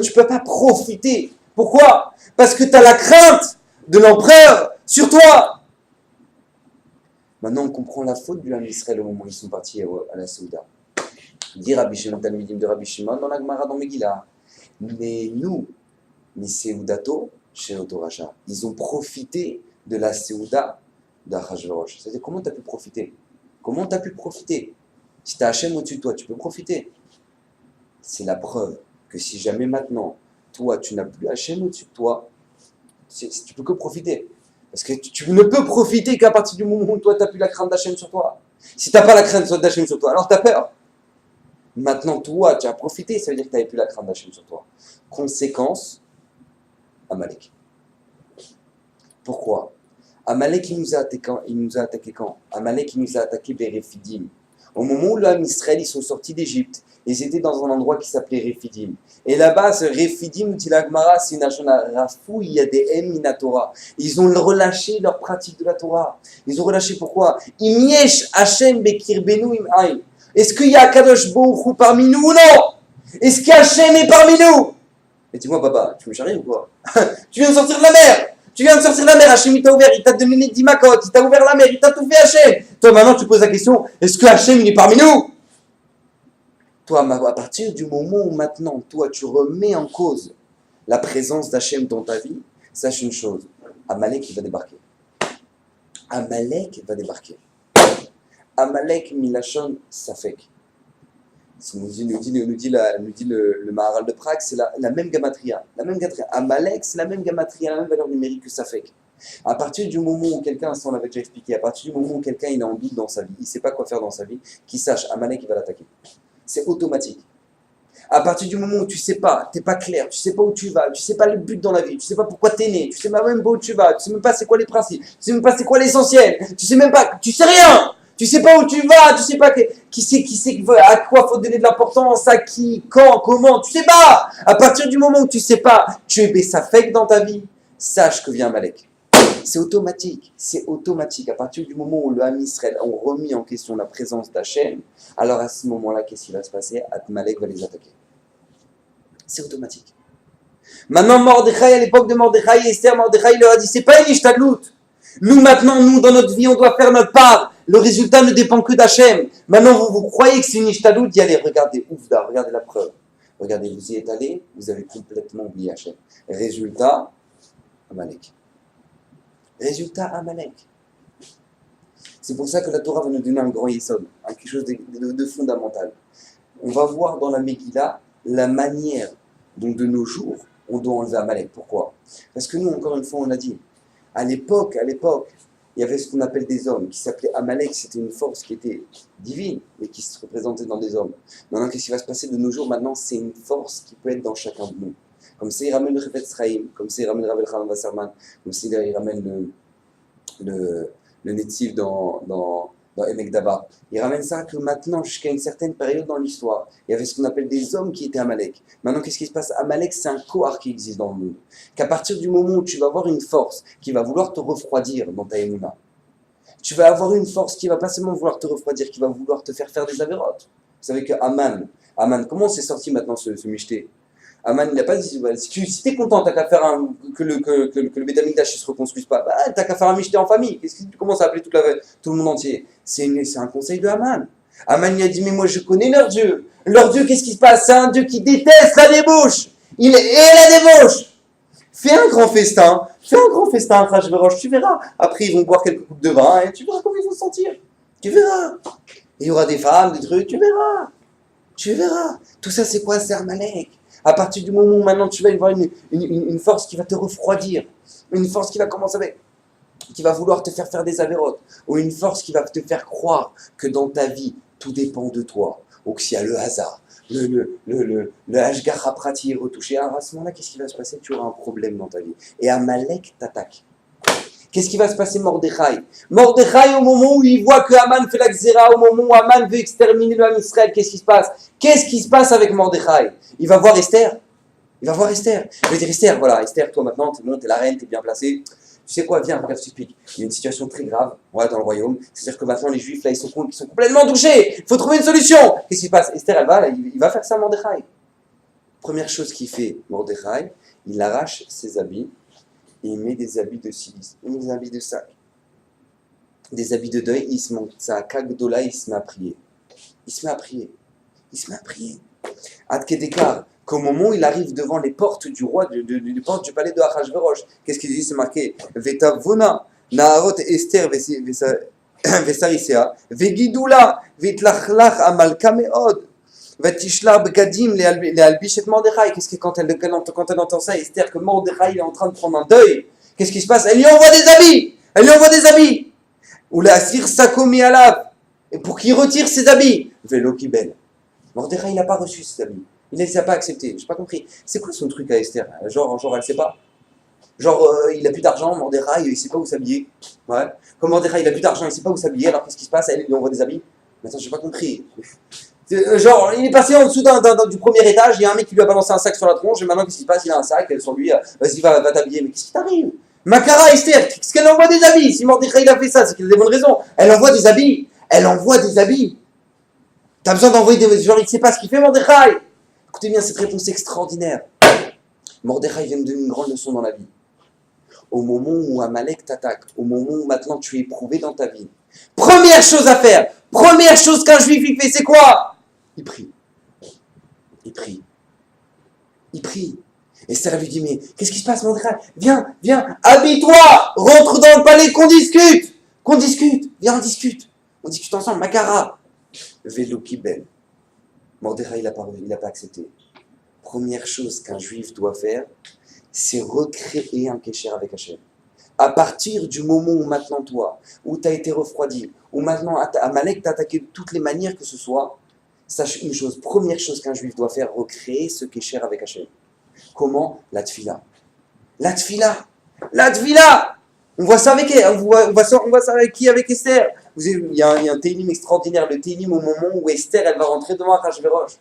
Tu peux pas profiter. Pourquoi? Parce que tu as la crainte de l'empereur sur toi. Maintenant on comprend la faute du Ham Israël au moment où ils sont partis à la Souda. Dit Rabbi Shimon Talmidim de Rabbi Shimon dans la Gemara dans Megillah. Mais nous, ni Seudato, chez Otoracha, ils ont profité de la Seuda d'Achashverosh. C'est-à-dire, comment tu as pu profiter? Comment tu as pu profiter? Si tu as Hachem au-dessus de toi, tu peux profiter. C'est la preuve que si jamais maintenant, toi, tu n'as plus Hachem au-dessus de toi, tu peux que profiter. Parce que tu ne peux profiter qu'à partir du moment où toi, tu n'as plus la crainte d'Hachem sur toi. Si tu n'as pas la crainte d'Hachem sur toi, alors tu as peur. Maintenant, toi, tu as profité, ça veut dire que tu n'avais plus la crainte d'Hachem sur toi. Conséquence, Amalek. Pourquoi? Amalek, il nous a attaqué quand? Amalek, il nous a attaqué vers Rephidim. Au moment où le Ham Israël, ils sont sortis d'Égypte, ils étaient dans un endroit qui s'appelait Rephidim. Et là-bas, ce Rephidim, dit la Gemara, c'est une rafou, il y a des M Minatora. Ils ont relâché leur pratique de la Torah. Ils ont relâché pourquoi? Imiesh Hashem Bekir Benu Im. Est-ce qu'il y a Kadosh Baruch Hu parmi nous ou non? Est-ce qu'Hachem est parmi nous? Et dis-moi, Baba, tu me charries ou quoi? Tu viens de sortir de la mer! Tu viens de sortir de la mer, Hachem il t'a ouvert, il t'a donné 10 macotes, il t'a ouvert la mer, il t'a tout fait Hachem. Toi maintenant tu poses la question, est-ce que Hachem il est parmi nous? Toi, à partir du moment où maintenant, toi tu remets en cause la présence d'Hachem dans ta vie, sache une chose, Amalek il va débarquer. Amalek va débarquer. Amalek Milachon Safek. Nous dit le Maharal de Prague, c'est la même gamatria. Amalek, c'est la même gamatria, la même valeur numérique que Safek. À partir du moment où quelqu'un, ça on l'avait déjà expliqué, à partir du moment où quelqu'un il est en doute dans sa vie, il ne sait pas quoi faire dans sa vie, qu'il sache, Amalek il va l'attaquer. C'est automatique. À partir du moment où tu ne sais pas, tu n'es pas clair, tu ne sais pas où tu vas, tu ne sais pas le but dans la vie, tu ne sais pas pourquoi tu es né, tu ne sais même pas où tu vas, tu ne sais même pas c'est quoi les principes, tu ne sais même pas c'est quoi l'essentiel, tu ne sais même pas, tu sais rien. Tu sais pas où tu vas, tu sais pas qui c'est à quoi faut donner de l'importance, à qui, quand, comment, tu sais pas. À partir du moment où tu sais pas, tu es Bessafek dans ta vie, sache que vient Amalek. C'est automatique, c'est automatique. À partir du moment où le Ham Israël ont remis en question la présence d'Hachem, alors à ce moment-là, qu'est-ce qui va se passer? Amalek va les attaquer. C'est automatique. Maintenant, Mordechai, à l'époque de Mordechai et Esther, Mordechai leur a dit, c'est pas une ishtadlout. Nous maintenant, nous dans notre vie, on doit faire notre part. Le résultat ne dépend que d'Hachem. Maintenant, vous croyez que c'est une ishtadlout? D'y aller, regardez, oufda, regardez la preuve. Regardez, vous y êtes allé, vous avez complètement oublié Hachem. Résultat, Amalek. Résultat, Amalek. C'est pour ça que la Torah va nous donner un grand yesod, quelque chose de fondamental. On va voir dans la Megillah la manière dont de nos jours, on doit enlever Amalek. Pourquoi? Parce que nous, encore une fois, on a dit, à l'époque, il y avait ce qu'on appelle des hommes, qui s'appelait Amalek, c'était une force qui était divine, mais qui se représentait dans des hommes. Maintenant, qu'est-ce qui va se passer de nos jours? Maintenant, c'est une force qui peut être dans chacun de nous. Comme c'est il ramène le Chafetz Chaim, comme c'est il ramène Rav Elchanan Wasserman, comme c'est il ramène le Netziv dans Emek Dava. Il ramène ça que maintenant, jusqu'à une certaine période dans l'histoire, il y avait ce qu'on appelle des hommes qui étaient Amalek. Maintenant, qu'est-ce qui se passe? Amalek, c'est un kohar qui existe dans le monde. Qu'à partir du moment où tu vas avoir une force qui va vouloir te refroidir dans ta émouna, tu vas avoir une force qui va pas seulement vouloir te refroidir, qui va vouloir te faire des avérotes. Vous savez que Aman, comment c'est sorti maintenant ce michté? Aman, il n'a pas dit, si t'es content, t'as qu'à faire que le Beth Amikdash ne se reconstruise pas, t'as qu'à faire un michté en famille. Qu'est-ce que tu commences à appeler tout le monde entier? C'est un conseil de Aman. Aman, il a dit, mais moi je connais leur Dieu. Leur Dieu, qu'est-ce qui se passe? C'est un Dieu qui déteste la débauche. Il est la débauche. Fais un grand festin, à Achashverosh, tu verras. Après, ils vont boire quelques coupes de vin et tu verras comment ils vont se sentir. Tu verras. Il y aura des femmes, des trucs, tu verras. Tout ça, c'est quoi? C'est Amalek. À partir du moment où maintenant tu vas y avoir une force qui va te refroidir, une force qui va commencer qui va vouloir te faire des avérotes, ou une force qui va te faire croire que dans ta vie, tout dépend de toi, ou qu'il y a le hasard, le Hashgacha Prati est retouché. Alors à ce moment-là, qu'est-ce qui va se passer? Tu auras un problème dans ta vie. Et Amalek t'attaque. Qu'est-ce qui va se passer? Mordechai, au moment où il voit que Haman fait la xéra, au moment où Haman veut exterminer le Ham Israël, qu'est-ce qui se passe? Qu'est-ce qui se passe avec Mordechai? Il va voir Esther. Il va dire, Esther, voilà, Esther, toi maintenant, t'es bon, t'es la reine, t'es bien placée. Tu sais quoi, viens, regarde, je t'explique. Il y a une situation très grave dans le royaume. C'est-à-dire que maintenant, les Juifs, là, ils sont complètement touchés. Il faut trouver une solution. Qu'est-ce qui se passe? Esther, il va faire ça à Mordechai. Première chose qu'il fait, Mordechai, il arrache ses habits. Et il met des habits de silice, il met des habits de sac, des habits de deuil, il se monte sa kagdola, il se met à prier. Ad Kedekar, qu'au moment où il arrive devant les portes du roi, du porte du palais de Achashverosh, qu'est-ce qu'il dit? C'est marqué Vetavona, Naharot Esther Vesarisea, Vegidula, Vitlachlach Amalka Meod. Qu'est-ce que quand elle entend ça, Esther, que Mordechai est en train de prendre un deuil, qu'est-ce qui se passe? Elle lui envoie des habits. Ou la sir sakomi alav, et pour qu'il retire ses habits. Vélo qui belle. Mordechai, il n'a pas reçu ses habits. Il ne les a pas acceptés. J'ai pas compris. C'est quoi son truc à Esther? Genre, elle sait pas. Il a plus d'argent, Mordechai, il sait pas où s'habiller. Ouais. Comme Mordechai, il a plus d'argent, il sait pas où s'habiller. Alors qu'est-ce qui se passe? Elle lui envoie des habits. Mais attends, j'ai pas compris. Genre, il est passé en dessous du premier étage, il y a un mec qui lui a balancé un sac sur la tronche, et maintenant qu'est-ce qui se passe? Il a un sac, elle sur lui, vas-y, va t'habiller. Mais qu'est-ce qui t'arrive? Makara Esther, qu'est-ce qu'elle envoie des habits? Si Mordechai il a fait ça, c'est qu'il a des bonnes raisons. Elle envoie des habits. T'as besoin d'envoyer des. Genre, il ne sait pas ce qu'il fait, Mordechai. Écoutez bien cette réponse extraordinaire. Mordechai vient me donner une grande leçon dans la vie. Au moment où Amalek t'attaque, au moment où maintenant tu es éprouvé dans ta vie, première chose à faire, première chose qu'un juif il fait, c'est quoi? Il prie. Et Sarah lui dit, mais qu'est-ce qui se passe, Mordechai? Viens, habille-toi, rentre dans le palais, qu'on discute, viens, on discute ensemble, Makara. Vélo qui belle. Mordechai, il n'a pas accepté. Première chose qu'un juif doit faire, c'est recréer un kécher avec Hachem. À partir du moment où maintenant toi, où tu as été refroidi, où maintenant Amalek t'a attaqué de toutes les manières que ce soit, sache une chose, première chose qu'un juif doit faire, recréer ce kécher avec Hachem. Comment? La tfila. On voit ça avec elle, on voit ça avec qui? Avec Esther. Il y a un télim extraordinaire, le télim au moment où Esther, elle va rentrer devant Achashverosh.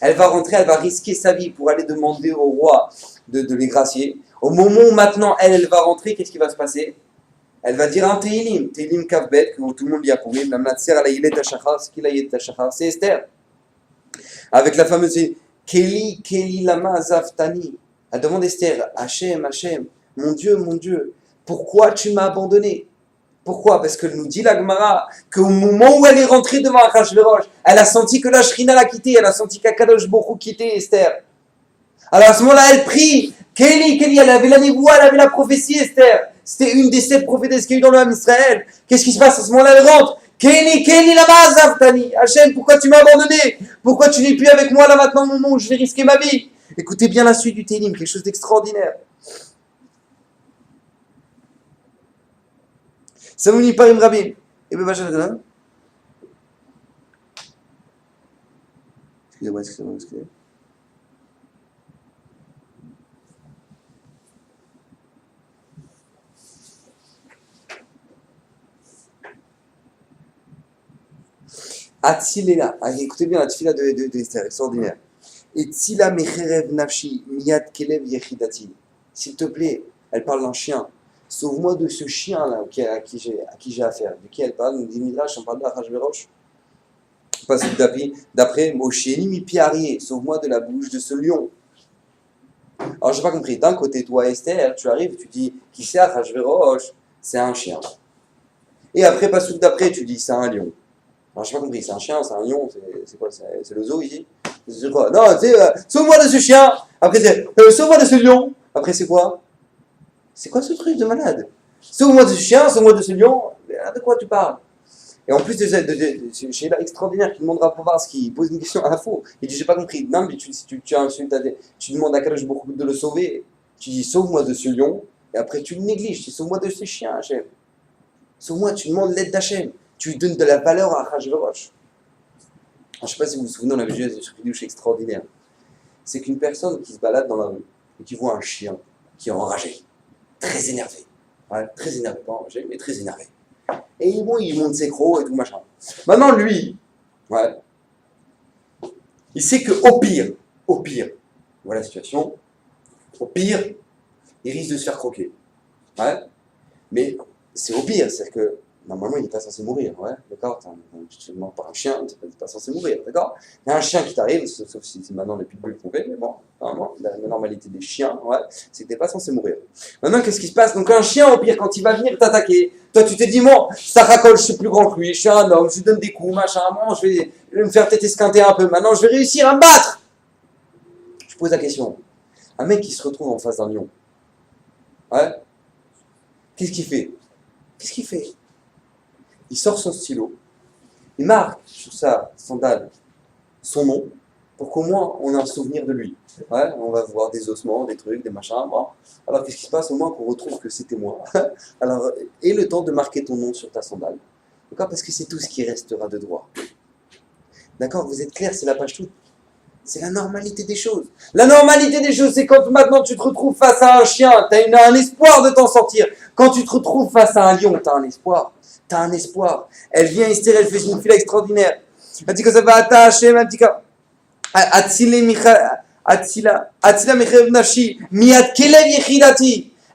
Elle va risquer sa vie pour aller demander au roi de les gracier. Au moment où maintenant elle va rentrer, qu'est-ce qui va se passer? Elle va dire un télim kavbet, que tout le monde y a pour lui, c'est Esther. Avec la fameuse Keli lama zaftani. Elle demande Esther, Hachem, mon Dieu, pourquoi tu m'as abandonné? Pourquoi? Parce que nous dit la Gemara qu'au moment où elle est rentrée devant Achashverosh, elle a senti que la Shrina l'a quitté, elle a senti qu'Akadosh Baruch Hu quittait Esther. Alors à ce moment-là, elle prie. Kelly, elle avait la névoie, elle avait la prophétie, Esther. C'était une des 7 prophétesses qu'il y a eu dans le Ham Israël. Qu'est-ce qui se passe à ce moment-là? Elle rentre. Kelly, lama zaftani. Hachem, pourquoi tu m'as abandonné? Pourquoi tu n'es plus avec moi là maintenant au moment où je vais risquer ma vie? Écoutez bien la suite du Télim, quelque chose d'extraordinaire. Samouni parim rabim. Et ben, excusez-moi. Atzilela, écoutez bien la tfila de Esther, extraordinaire. Et Tzila mecherev nafshi miyad kelev yechidati. S'il te plaît, elle parle d'un chien. Sauve-moi de ce chien-là à qui j'ai affaire. De qui elle parle? Nous dit Midrash, on parle de Achashverosh. Parce que d'après Moshéni mi piarié, sauve-moi de la bouche de ce lion. Alors j'ai pas compris. D'un côté, toi Esther, tu arrives, tu dis qui c'est Achashverosh? C'est un chien. Et après, pas sous d'après, tu dis c'est un lion. Alors, j'ai pas compris, c'est un chien, c'est un lion, c'est quoi? C'est le zoo ici? C'est quoi? Non, c'est sauve-moi de ce chien! Après, c'est sauve-moi de ce lion! Après, c'est quoi? C'est quoi ce truc de malade? Sauve-moi de ce chien, sauve-moi de ce lion! De quoi tu parles? Et en plus, c'est là extraordinaire qui demandera pour voir ce qui pose une question à la faux. Il dit j'ai pas compris. Non, mais tu demandes à Kadosh Baruch Hu de le sauver. Tu dis sauve-moi de ce lion, et après tu le négliges. Tu dis sauve-moi de ce chien, Hachem. Sauve-moi, tu demandes l'aide d'Hachem. Tu lui donnes de la valeur à Achashverosh. Je ne sais pas si vous vous souvenez, on avait vu ce vidéo extraordinaire. C'est qu'une personne qui se balade dans la rue et qui voit un chien qui est enragé, très énervé. Ouais, très énervé, pas enragé, mais très énervé. Et bon, il monte ses crocs et tout machin. Maintenant, lui, ouais, il sait qu'au pire, voilà la situation, au pire, il risque de se faire croquer. Ouais, mais c'est au pire, c'est que normalement, il n'est pas censé mourir, ouais, d'accord? Tu te demandes par un chien, tu n'es pas censé mourir, d'accord? Il y a un chien qui t'arrive, sauf si c'est maintenant les pitbulls qu'on fait, mais bon, normalement, la normalité des chiens, ouais, c'est que tu n'es pas censé mourir. Maintenant, qu'est-ce qui se passe? Donc, un chien, au pire, quand il va venir t'attaquer, toi, tu te dis, bon, ça racole, je suis plus grand que lui, je suis un homme, je lui donne des coups, machin, bon, je vais me faire peut-être esquinter un peu, maintenant, je vais réussir à me battre! Je pose la question. Un mec qui se retrouve en face d'un lion, ouais, qu'est-ce qu'il fait? Il sort son stylo, il marque sur sa sandale son nom, pour qu'au moins on ait un souvenir de lui. Ouais, on va voir des ossements, des trucs, des machins. Bon. Alors qu'est-ce qui se passe? Au moins qu'on retrouve que c'était moi. Alors, et le temps de marquer ton nom sur ta sandale. D'accord? Parce que c'est tout ce qui restera de droit. D'accord? Vous êtes clair? C'est la page toute. C'est la normalité des choses. La normalité des choses, c'est quand maintenant tu te retrouves face à un chien, tu as un espoir de t'en sortir. Quand tu te retrouves face à un lion, tu as un espoir. Tu as un espoir. Elle vient Esther, elle fait une fila extraordinaire. Elle dit que ça va attacher, elle dit que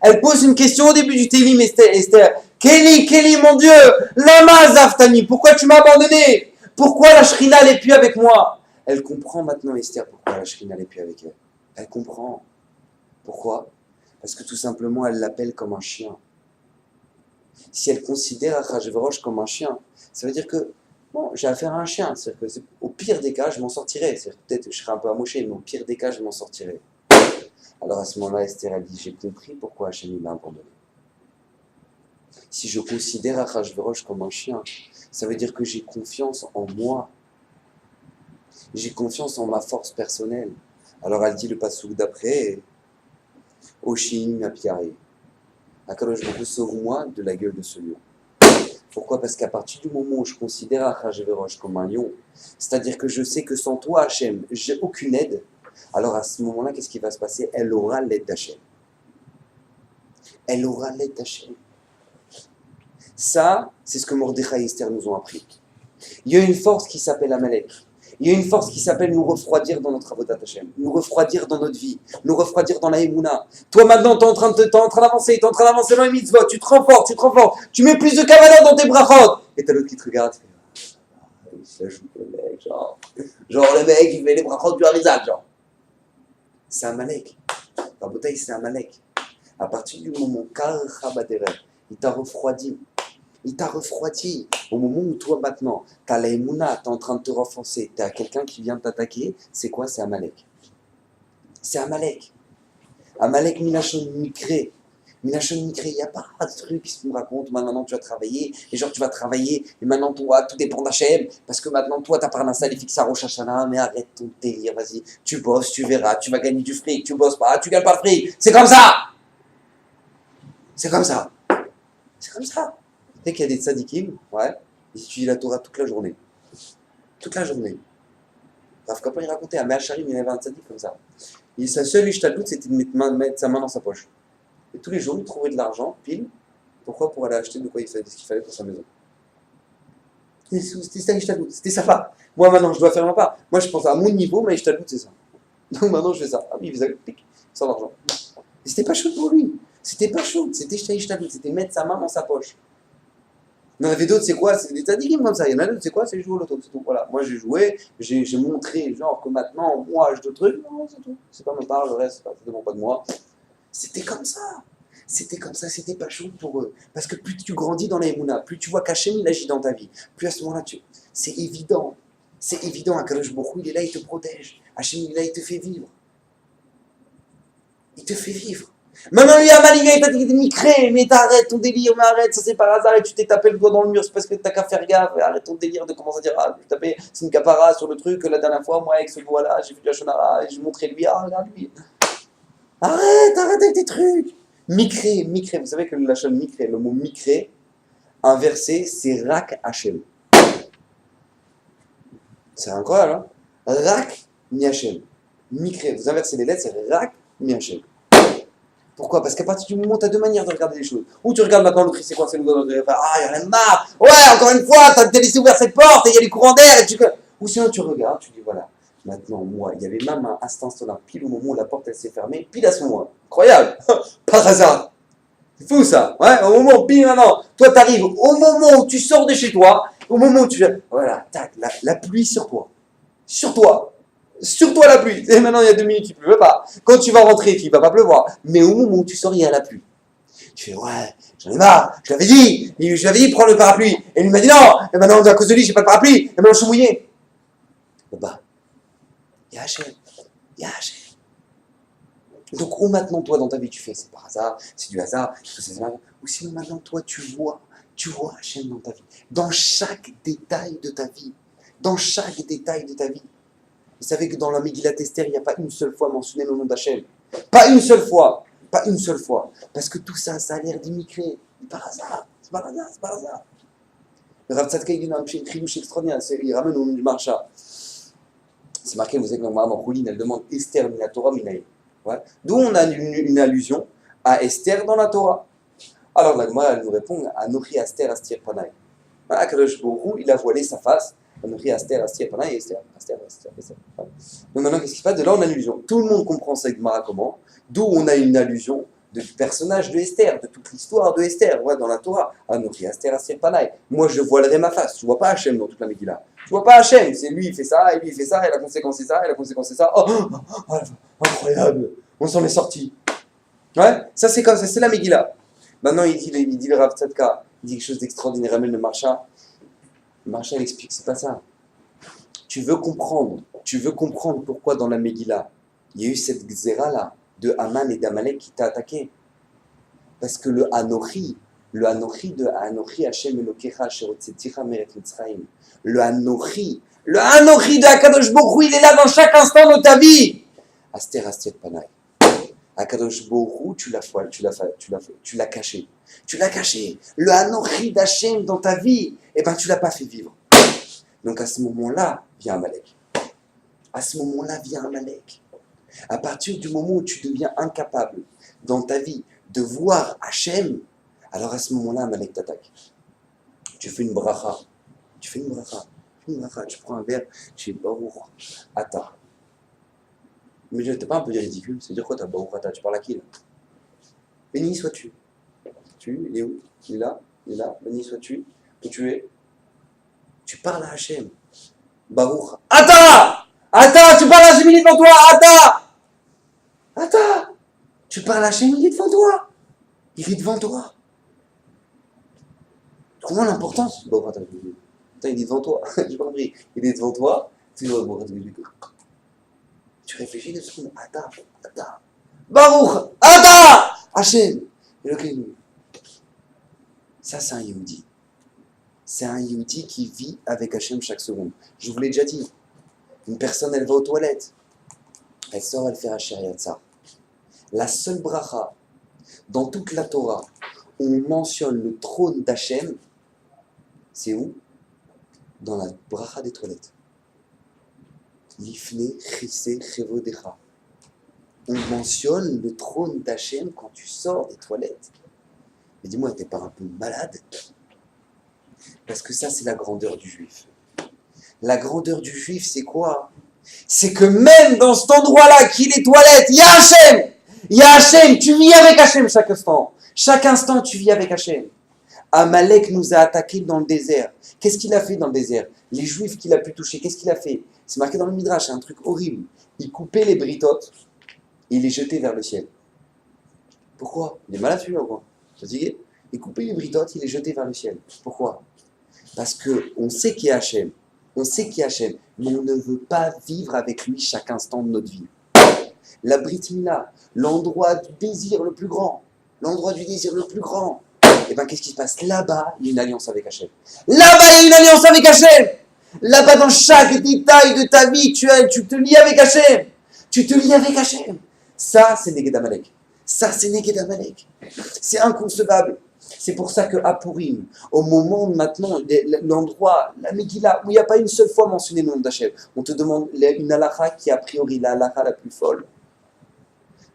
elle pose une question au début du Télim, Esther. Kelly, mon Dieu, lama zaftani, pourquoi tu m'as abandonné? Pourquoi la Shrina n'est plus avec moi? Elle comprend maintenant, Esther, pourquoi la Shrina n'est plus avec elle. Elle comprend. Pourquoi? Parce que tout simplement, elle l'appelle comme un chien. Si elle considère Achashverosh comme un chien, ça veut dire que bon, j'ai affaire à un chien. C'est-à-dire que au pire des cas, je m'en sortirai. Peut-être que je serai un peu amoché, mais au pire des cas, je m'en sortirai. Alors à ce moment-là, Esther a dit, j'ai compris pourquoi Hachem m'a abandonné. Si je considère Achashverosh comme un chien, ça veut dire que j'ai confiance en moi. J'ai confiance en ma force personnelle. Alors elle dit le passouk d'après, Oshin Apiare. Akadosh Baruch Hu, sauve-moi de la gueule de ce lion. Pourquoi? Parce qu'à partir du moment où je considère Achashverosh comme un lion, c'est-à-dire que je sais que sans toi, Hachem, j'ai aucune aide, alors à ce moment-là, qu'est-ce qui va se passer? Elle aura l'aide d'Hachem. Elle aura l'aide d'Hachem. Ça, c'est ce que Mordechai et Esther nous ont appris. Il y a une force qui s'appelle Amalek. Il y a une force qui s'appelle nous refroidir dans notre avodat Hashem, nous refroidir dans notre vie, nous refroidir dans la Emouna. Toi maintenant, tu es en train d'avancer dans les mitzvot, tu te renforces, tu mets plus de kavanah dans tes brachot. Et t'as l'autre qui te regarde, il se joue le mec, genre le mec, il fait les brachot du Harizal, genre. C'est Amalek. Rabotai, c'est Amalek. À partir du moment il t'a refroidi. Il t'a refroidi. Au moment où toi maintenant, t'as la Emouna, t'es en train de te renforcer, t'as quelqu'un qui vient t'attaquer, c'est quoi? C'est Amalek. C'est Amalek. Amalek Minachon Mikré. Minachon Mikré, il n'y a pas de truc qui se me raconte. Maintenant, tu vas travailler. Et genre, tu vas travailler. Et maintenant, toi, tout dépend d'Hachem. Parce que maintenant, toi, t'as Parnassa, les fixes à Rosh Hashanah. Mais arrête ton délire, vas-y. Tu bosses, tu verras. Tu vas gagner du fric. Tu bosses pas, tu gagnes pas de fric. C'est comme ça. C'est comme ça. C'est comme ça. Tu sais qu'il y a des tzadikim, ouais. Ils étudient la Torah toute la journée. Toute la journée. Rav Kaplan, il racontait à Meacharim, il avait un tzadik comme ça. Et sa seule ishtadlout, c'était de mettre sa main dans sa poche. Et tous les jours, il trouvait de l'argent, pile. Pourquoi? Pour aller acheter de quoi il fallait, ce qu'il fallait pour sa maison. C'était ça l'ishtadlout, c'était ça pas. Moi maintenant, je dois faire ma part. Moi, je pense à mon niveau, mais ishtadlout, c'est ça. Donc maintenant, je fais ça. Ah oui, il faisait pic, sans l'argent. Et c'était pas chaud pour lui. C'était pas chaud. C'était ishtadlout, c'était mettre sa main dans sa poche. Il y en avait d'autres, c'est quoi? C'est des tzadikim comme ça. Il y en a d'autres, c'est quoi? C'est jouer au loto, c'est tout. Voilà. Moi, j'ai joué, j'ai montré, genre, que maintenant, moi, je de trucs. Non, c'est tout. C'est pas ma part, le reste, ça ne dépend pas de moi. C'était comme ça. C'était comme ça, c'était pas chaud pour eux. Parce que plus tu grandis dans la Emouna, plus tu vois qu'Hachem il agit dans ta vie, plus à ce moment-là, c'est évident. C'est évident, Akadosh Baruch Hu, il est là, il te protège. Hachem, il est là, il te fait vivre. Il te fait vivre. Maintenant, lui, Amalek, il t'a dit, Mikré, mais t'arrêtes ton délire, mais arrête, ça c'est par hasard, et tu t'es tapé le doigt dans le mur, c'est parce que t'as qu'à faire gaffe, arrête ton délire de commencer à dire, ah, je tapé, c'est une capara sur le truc, la dernière fois, moi, avec ce doigt-là, j'ai vu la Shonara, et je montrais lui, ah, regarde lui. Arrête avec tes trucs. Mikré, Mikré, vous savez que la chaîne Mikré, le mot Mikré, inversé, c'est Rak Hachem. C'est incroyable, hein? Rak mi Hachem. Mikré, vous inversez les lettres, c'est Rak mi Hachem. Pourquoi? Parce qu'à partir du moment où tu as deux manières de regarder les choses. Ou tu regardes maintenant l'autre, c'est quoi? C'est le doigt dans le ah, il y en a marre. Ouais, encore une fois, tu as laissé ouvrir cette porte et il y a les courants d'air. Et tu... Ou sinon, tu regardes, tu dis voilà. Maintenant, moi, il y avait ma main à cet instant-là, pile au moment où la porte elle s'est fermée, pile à ce moment-là. Incroyable! Par hasard! C'est fou ça! Ouais, au moment, pile maintenant, toi t'arrives au moment où tu sors de chez toi, au moment où tu. Voilà, tac, la pluie sur toi. Sur toi! Sur toi la pluie! Et maintenant il y a 2 minutes, il ne pleut pas. Quand tu vas rentrer, il ne va pas pleuvoir. Mais au moment où tu sors, il y a la pluie. Tu fais ouais, j'en ai marre, je l'avais dit, prends le parapluie. Et lui m'a dit non, et maintenant à cause de lui, j'ai pas de parapluie, et maintenant je suis mouillé. Bah, il y a Hachem. Il y a Hachem. Donc, ou maintenant, toi, dans ta vie, tu fais, c'est par hasard, c'est du hasard, ou sinon, maintenant, toi, tu vois Hachem dans ta vie. Dans chaque détail de ta vie. Dans chaque détail de ta vie. Vous savez que dans la Megillat Esther, il n'y a pas une seule fois mentionné le nom d'Hachem. Pas une seule fois. Pas une seule fois. Parce que tout ça, ça a l'air d'immigré. Par hasard. C'est par hasard, c'est par hasard. Le Rav Tzadka, il a un tridouche extraordinaire. Il ramène au nom du Marsha. C'est marqué, vous savez que dans Choulin, elle demande Esther mina Torah minaï. Ouais. D'où on a une allusion à Esther dans la Torah. Alors la Gemara, elle nous répond Anochi Aster Astir Panay. Akadosh Baruch Hu, il a voilé sa face. Anochi Aster Astir Panay et Esther. Donc maintenant, qu'est-ce qui se passe? De là, on a une allusion. Tout le monde comprend cette Gemara comment. D'où on a une allusion du personnage de Esther, de toute l'histoire de Esther, ouais, dans la Torah. Anochi Aster Astir Panay. Moi, je voilerai ma face. Tu vois pas Hachem dans toute la Megillah. Tu vois pas Hachem. C'est lui, il fait ça, et lui, il fait ça, et la conséquence c'est ça, et la conséquence c'est ça. Oh, incroyable. On s'en est sorti. Ouais, ça c'est comme ça, c'est la Megillah. Maintenant, il dit le Rav Tzadka, il dit quelque chose d'extraordinaire, ramène le Marsha. Le Marsha, il explique, c'est pas ça. Tu veux comprendre pourquoi dans la Megillah, il y a eu cette xéra là, de Haman et d'Amalek qui t'a attaqué. Parce que le Anochi de Anochi Hashem Elokecha Sherotzeticha Meret Mitzrayim, le Anochi de Akadosh Baruch Hu, il est là dans chaque instant de ta vie. Aster Astir Panay. Akadosh Baruch Hu, tu l'as caché. Tu l'as caché. Le Anochi d'Hachem dans ta vie, eh ben tu l'as pas fait vivre. Donc à ce moment-là, vient Amalek. À ce moment-là, vient Amalek. À partir du moment où tu deviens incapable dans ta vie de voir Hachem, alors à ce moment-là, Amalek t'attaque. Tu fais une bracha. Tu prends un verre, tu fais Baruch Ata. Mais t'es pas un peu ridicule? C'est dire quoi t'as Baruch Ata? Tu parles à qui là? Béni sois-tu. Il est où? Il est là. Béni sois-tu. Où tu es? Tu parles à Hachem. Baruch Ata! Tu parles à Hachem, il est devant toi! Ata! Tu parles à Hachem, il est devant toi! Il est devant toi! Tu comprends l'importance? Baruch Ata. Attends, il est devant toi. J'ai pas compris. Il est devant toi. Tu tu réfléchis 2 secondes, Attends, Baruch, Hachem, Elokeinu. Ça, c'est un Yehudi. C'est un Yehudi qui vit avec Hachem chaque seconde. Je vous l'ai déjà dit. Une personne, elle va aux toilettes. Elle sort, elle fait Asher Yatzar. La seule bracha dans toute la Torah où on mentionne le trône d'Hachem, c'est où? Dans la bracha des toilettes. Lifne chise chevodecha. On mentionne le trône d'Hachem quand tu sors des toilettes. Mais dis-moi, t'es pas un peu malade? Parce que ça, c'est la grandeur du juif. La grandeur du juif, c'est quoi? C'est que même dans cet endroit-là, qui est les toilettes, il y a Hachem! Il y a Hachem! Tu vis avec Hachem chaque instant. Chaque instant, tu vis avec Hachem. Amalek nous a attaqués dans le désert. Qu'est-ce qu'il a fait dans le désert? Les juifs qu'il a pu toucher, qu'est-ce qu'il a fait? C'est marqué dans le Midrash, c'est un truc horrible. Il coupait les britotes et il les jetait vers le ciel. Pourquoi? Il est malade celui-là ou quoi? Fatigué? Il coupait les britotes, il les jetait vers le ciel. Pourquoi? Parce qu'on sait qu'il y a Hachem. On sait qu'il y a Hachem, mais on ne veut pas vivre avec lui chaque instant de notre vie. La Brit Mila, l'endroit du désir le plus grand, et bien qu'est-ce qui se passe? Là-bas, il y a une alliance avec Hachem. Là-bas, il y a une alliance avec Hachem. Là-bas, dans chaque détail de ta vie, tu te lis avec Hachem. Tu te lis avec Hachem. Ça, c'est Neged Amalek. C'est inconcevable. C'est pour ça qu'à Purim, au moment maintenant, l'endroit, la Megillah, où il n'y a pas une seule fois mentionné le nom d'Hachem, on te demande une halakha qui est a priori la halakha la plus folle.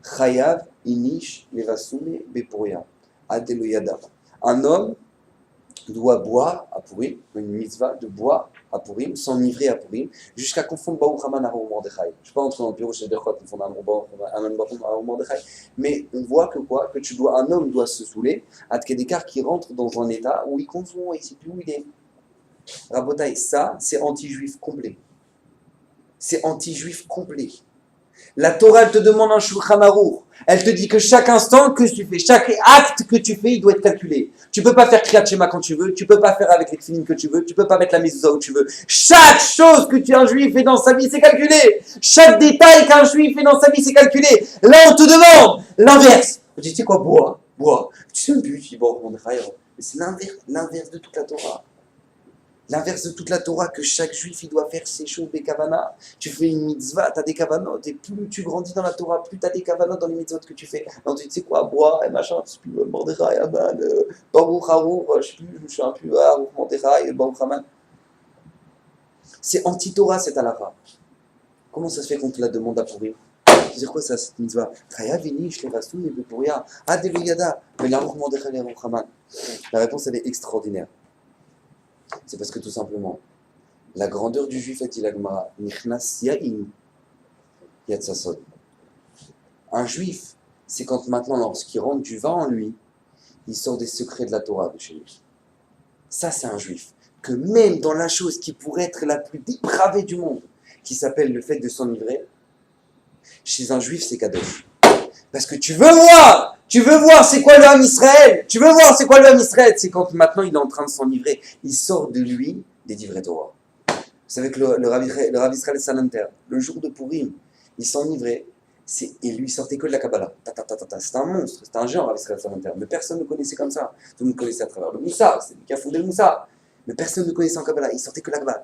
Chayav, Inish, Levasume, Bepuria, Adeloyada. Un homme doit boire à Purim, une mitzvah de boire à Purim, s'enivrer à Purim, jusqu'à confondre Baruch Haman Aron Mordechai. Je ne vais pas entrer dans le bureau chez Berchot, confondre Aron Mordechai, mais on voit que quoi? Que un homme doit se saouler, à Tkedekar qui rentre dans un état où il confond et il ne sait plus où il est. Rabotai, ça, c'est anti-juif complet. La Torah, elle te demande un Shulchan Aruch. Elle te dit que chaque instant que tu fais, chaque acte que tu fais, il doit être calculé. Tu peux pas faire Kriyat Shema quand tu veux, tu peux pas faire avec les tefillin que tu veux, tu peux pas mettre la mezouza où tu veux. Chaque chose que un juif fait dans sa vie, c'est calculé. Chaque détail qu'un juif fait dans sa vie, c'est calculé. Là, on te demande l'inverse. On dit, tu sais quoi, bois. Tu sais même plus, tu dis, bon, mais c'est l'inverse de toute la Torah. L'inverse de toute la Torah, que chaque juif il doit faire ses choses des kavanas. Tu fais une mitzvah, tu as des kavanot, et plus tu grandis dans la Torah, plus tu as des kavanot dans les mitzvot que tu fais. Donc tu sais quoi, bois, et machin, je sais plus, Mordechai, Aman, Baruch Harour, je suis un peu Harour, Mordechai, Baruch Haman. C'est anti-Torah cette halakha. Comment ça se fait qu'on te la demande à pourrir? C'est quoi ça, cette mitzvah? Chaya vini, je l'ai rassou, mais pour rien. Adeloyada, mais l'Harour Mordechai, Baruch Haman. La réponse elle est extraordinaire. C'est parce que tout simplement, la grandeur du juif, est-il Agmara, Nichnas Yain Yatsasod. Un juif, c'est quand maintenant, lorsqu'il rentre du vin en lui, il sort des secrets de la Torah de chez lui. Ça, c'est un juif. Que même dans la chose qui pourrait être la plus dépravée du monde, qui s'appelle le fait de s'enivrer, chez un juif, c'est kadosh. Parce que tu veux voir c'est quoi le Ham Israël. C'est quand maintenant il est en train de s'enivrer. Il sort de lui des divrei Torah. Vous savez que le Rav Israël Salanter, le jour de Purim, il s'enivrait, et lui il sortait que de la Kabbalah. C'était un monstre, c'était un géant, Rav Israël Salanter. Mais personne ne connaissait comme ça. Tout le monde connaissait à travers le Moussa, c'est lui qui a fondé le Moussa. Mais personne ne connaissait en Kabbalah, il sortait que la Kabbalah.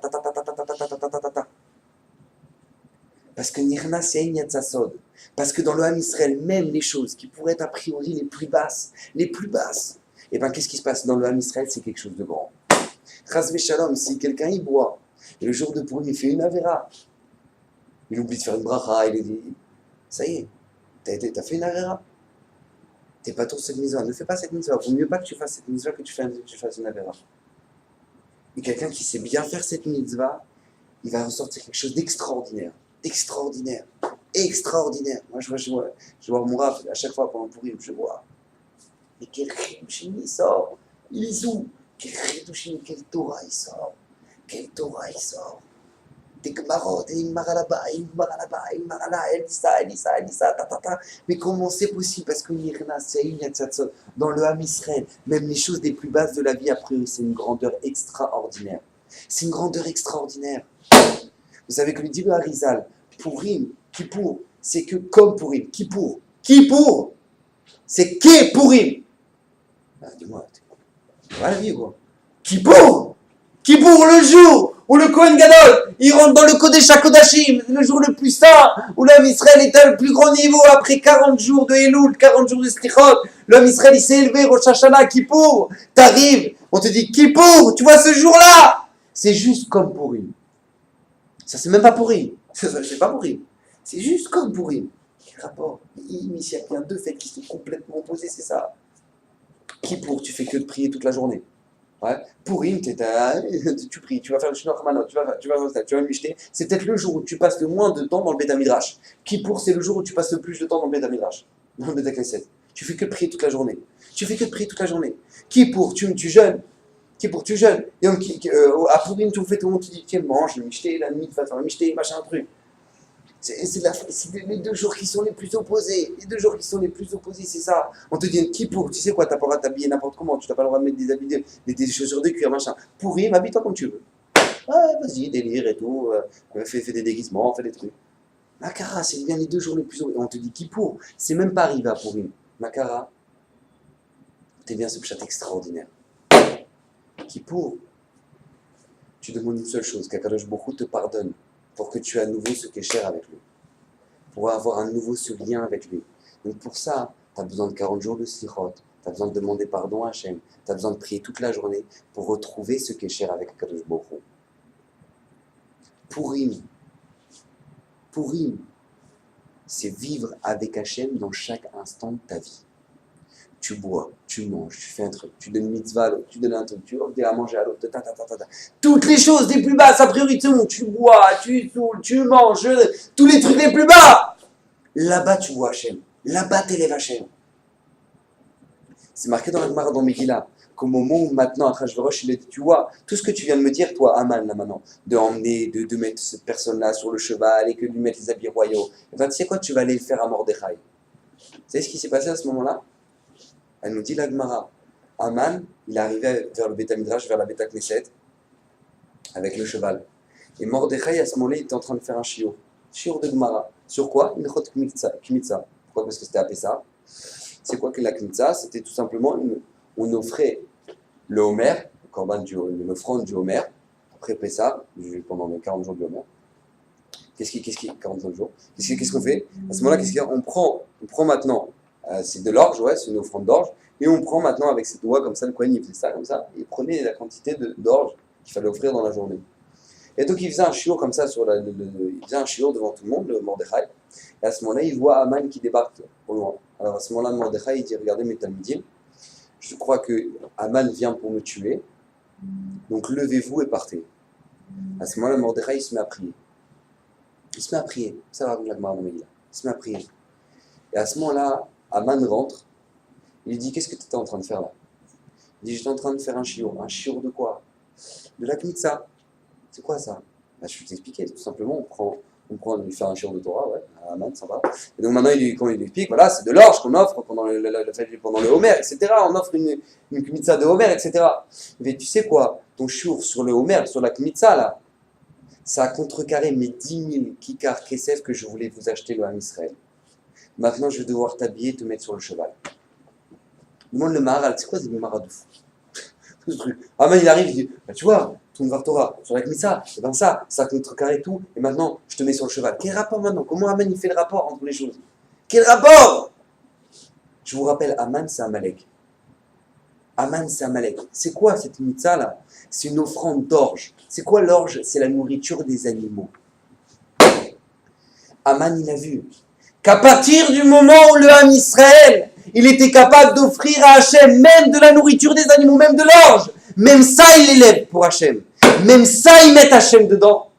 Parce que Nirnas Yain Yatsasod. Parce que dans le Ham Israël, même les choses qui pourraient être a priori les plus basses, et bien qu'est-ce qui se passe dans le Ham Israël? C'est quelque chose de grand. Chas v'shalom, si quelqu'un y boit, et le jour de Purim il fait une avéra, il oublie de faire une bracha, il dit, ça y est, t'as fait une avéra. T'es pas trop cette mitzvah, ne fais pas cette mitzvah. Vaut mieux pas que tu fasses cette mitzvah que tu fasses une avéra. Et quelqu'un qui sait bien faire cette mitzvah, il va ressortir quelque chose d'extraordinaire. Extraordinaire. Moi, je vois mon Rav, à chaque fois pendant Purim, je vois. Mais quel Chidushim il sort. Il est où? Quel Chidushim, quelle Torah il sort. Des Gemarot, et une Mara là-bas, elle dit ça, Mais comment c'est possible? Parce que dans le Ham Israël, même les choses les plus basses de la vie, a priori, c'est une grandeur extraordinaire. Vous savez que lui dit le Harizal, Purim, Kippour, c'est que comme Pourim. Kippour. Kippour, c'est qu'est Pourim. Ah, dis-moi, tu vas la vie, quoi. Kippour, Kippour, le jour où le Kohen Gadol, il rentre dans le Kodesh HaKodashim, le jour le plus saint, où l'homme Israël est à le plus grand niveau, après 40 jours de Elul, 40 jours de Slichot, l'homme Israël, il s'est élevé, Rosh Hashanah, Kippour, t'arrives, on te dit Kippour, tu vois ce jour-là, c'est juste comme Pourim. Ça, c'est même pas Pourim, c'est pas Pourim, c'est juste comme Pourim. Quel rapport? Il y a bien deux fêtes qui sont complètement opposées, c'est ça. Kippour, tu fais que de prier toute la journée. Ouais. Pourim, tu pries, tu vas faire le Shinoch Manot, tu vas m'acheter. C'est peut-être le jour où tu passes le moins de temps dans le Beth Midrash. Kippour, c'est le jour où tu passes le plus de temps dans le Beth Midrash, dans le Beth Knesset. Tu fais que de prier toute la journée. Tu fais que de prier toute la journée. Kippour, tu jeûnes. Kippour, tu jeûnes. Et à Pourim, tu fais tout le monde, tu dis, tiens, mange, le michté, la nuit, tu vas faire le michté, machin, truc. C'est les deux jours qui sont les plus opposés. Les deux jours qui sont les plus opposés, c'est ça. On te dit Kippour, tu sais quoi, t'as pas le droit de t'habiller n'importe comment, tu n'as pas le droit de mettre des habits, des chaussures de cuir, machin. Pourim, habille-toi comme tu veux. Ouais, vas-y, délire et tout, fais des déguisements, fais des trucs. Makara, c'est bien les deux jours les plus opposés. On te dit Kippour, c'est même pas arrivé à Pourim. Makara, t'es bien ce pchat extraordinaire. Kippour, tu demandes une seule chose, qu'Akadosh Baruch Hu te pardonne, pour que tu aies à nouveau ce qui est cher avec lui. Pour avoir à nouveau ce lien avec lui. Donc pour ça, tu as besoin de 40 jours de sirote, tu as besoin de demander pardon à Hachem, tu as besoin de prier toute la journée pour retrouver ce qui est cher avec Akadosh Baruch Hu. Pourim, c'est vivre avec Hachem dans chaque instant de ta vie. Tu bois, tu manges, tu fais un truc, tu donnes une mitzvah à l'autre, tu donnes un truc, tu offres à manger à l'autre, toutes les choses les plus basses, a priori, tu bois, tu saoules, tu manges, tous les trucs les plus bas. Là-bas, tu vois Hachem. Là-bas, t'élèves Hachem. C'est marqué dans la Gemara dans Megillah qu'au moment où maintenant, Achashverosh, il a dit, tu vois, tout ce que tu viens de me dire, toi, Aman, là maintenant, de emmener, de mettre cette personne-là sur le cheval et que de lui mettre les habits royaux, et ben, tu sais quoi, tu vas aller le faire à Mordechai. Vous savez ce qui s'est passé à ce moment-là? Elle nous dit la Gemara. Aman, il est arrivé vers le Beth Midrash, vers la Beth Knesset, avec le cheval. Et Mordechai, à ce moment-là, il était en train de faire un shiur de Gemara. Sur quoi? Une chot kmitza. Pourquoi? Parce que c'était à Pessah. C'est quoi que la kmitza? C'était tout simplement, on offrait le Homer, l'offrande du Homer, après Pessah, pendant les 40 jours du Homer. Qu'est-ce qui 40 jours? Qu'est-ce qu'on fait? À ce moment-là, on prend maintenant, c'est de l'orge, ouais, c'est une offrande d'orge, et on prend maintenant avec ses doigts comme ça, le Kohen il faisait ça comme ça, et il prenait la quantité d'orge qu'il fallait offrir dans la journée. Et donc il faisait un shiur comme ça, il faisait un shiur devant tout le monde, le Mordechai, et à ce moment-là, il voit Aman qui débarque au loin. Alors à ce moment-là, Mordechai, il dit, regardez mes talmidim, je crois que Aman vient pour me tuer, donc levez-vous et partez. À ce moment-là, Mordechai, il se met à prier. Ça va raconter la Gemara dans Megillah. Il se met à prier. Et à ce moment-là, Aman rentre, il lui dit, qu'est-ce que tu étais en train de faire là? Il dit, j'étais en train de faire un shiur de quoi? De la Kmitza. C'est quoi ça? Je vais t'expliquer, tout simplement, on lui fait un shiur de Torah, ouais, à Aman, ça va. Et donc maintenant, quand il lui explique, voilà, c'est de l'orge qu'on offre pendant le Homer, etc. On offre une Kmitza de Homer, etc. Mais tu sais quoi? Ton shiur sur le Homer, sur la Kmitza, là, ça a contrecarré mes 10 000 kikar kesef que je voulais vous acheter le Ham Israël. Maintenant, je vais devoir t'habiller et te mettre sur le cheval. Demande le Maharal, c'est quoi ce Maharal de fou? Tout ce truc. Aman, il arrive, il dit, tu vois, ton Dvar Torah, sur la Kmitza, et ben ça a contrecarré tout, et maintenant, je te mets sur le cheval. Quel rapport maintenant? Comment Aman, il fait le rapport entre les choses? Quel rapport? Je vous rappelle, Aman, c'est Amalek. Aman, c'est Amalek. C'est quoi cette Kmitza là? C'est une offrande d'orge. C'est quoi l'orge? C'est la nourriture des animaux. Aman, il a vu qu'à partir du moment où le Ham Israël, il était capable d'offrir à Hachem même de la nourriture des animaux, même de l'orge, même ça il élève pour Hachem, même ça il met Hachem dedans.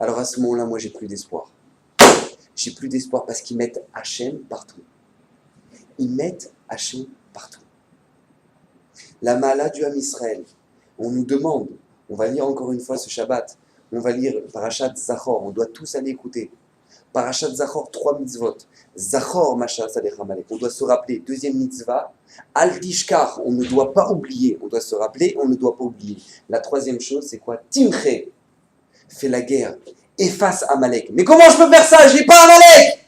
Alors à ce moment-là, moi j'ai plus d'espoir. J'ai plus d'espoir parce qu'ils mettent Hachem partout. Ils mettent Hachem partout. La mala du Ham Israël, on nous demande, on va lire encore une fois ce Shabbat, on va lire Parashat Zachor, on doit tous aller écouter. Parashat Zachor, 3 mitzvot. Zachor, Masha, Sadech Amalek. On doit se rappeler, deuxième mitzvah, Al Tishkar, on ne doit pas oublier. On doit se rappeler, on ne doit pas oublier. La troisième chose, c'est quoi? Timche, fais la guerre. efface Amalek. Mais comment je peux faire ça? J'ai pas Amalek!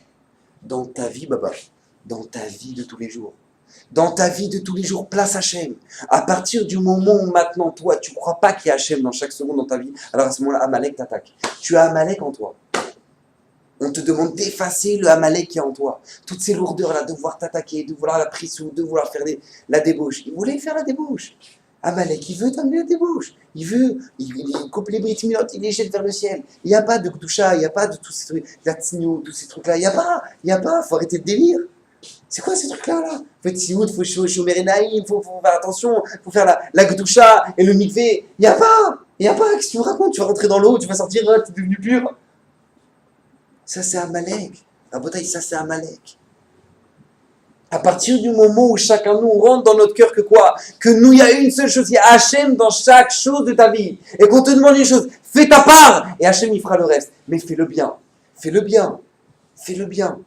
Dans ta vie, Baba, dans ta vie de tous les jours. Dans ta vie de tous les jours, place Hachem. À partir du moment où maintenant, toi, tu ne crois pas qu'il y a Hachem dans chaque seconde dans ta vie, alors à ce moment-là, Amalek t'attaque. Tu as Amalek en toi. On te demande d'effacer le Amalek qui est en toi. Toutes ces lourdeurs-là, de vouloir t'attaquer, de vouloir la prison, de vouloir faire la débauche. Il voulait faire la débauche. Amalek, il veut t'amener la débauche. Il coupe les briques milotes, il les jette vers le ciel. Il n'y a pas de Gdoucha, il n'y a pas de tous ces trucs, d'Atsnio, tous ces trucs-là. Il n'y a pas, faut arrêter le délire. C'est quoi ces trucs-là là? Faut être sioud, faut chômer Naïm, faut faire attention, faut faire la Gdoucha et le mikvé. Il n'y a pas, qu'est-ce que tu me racontes? Tu vas rentrer dans l'eau, tu vas sortir, tu es devenu pur. Ça c'est Amalek. À Botaï, ça c'est Amalek. À partir du moment où chacun de nous rentre dans notre cœur que quoi? Que nous, il y a une seule chose, il y a Hachem dans chaque chose de ta vie. Et qu'on te demande une chose, fais ta part, et Hachem il fera le reste. Mais fais le bien, fais le bien, fais le bien.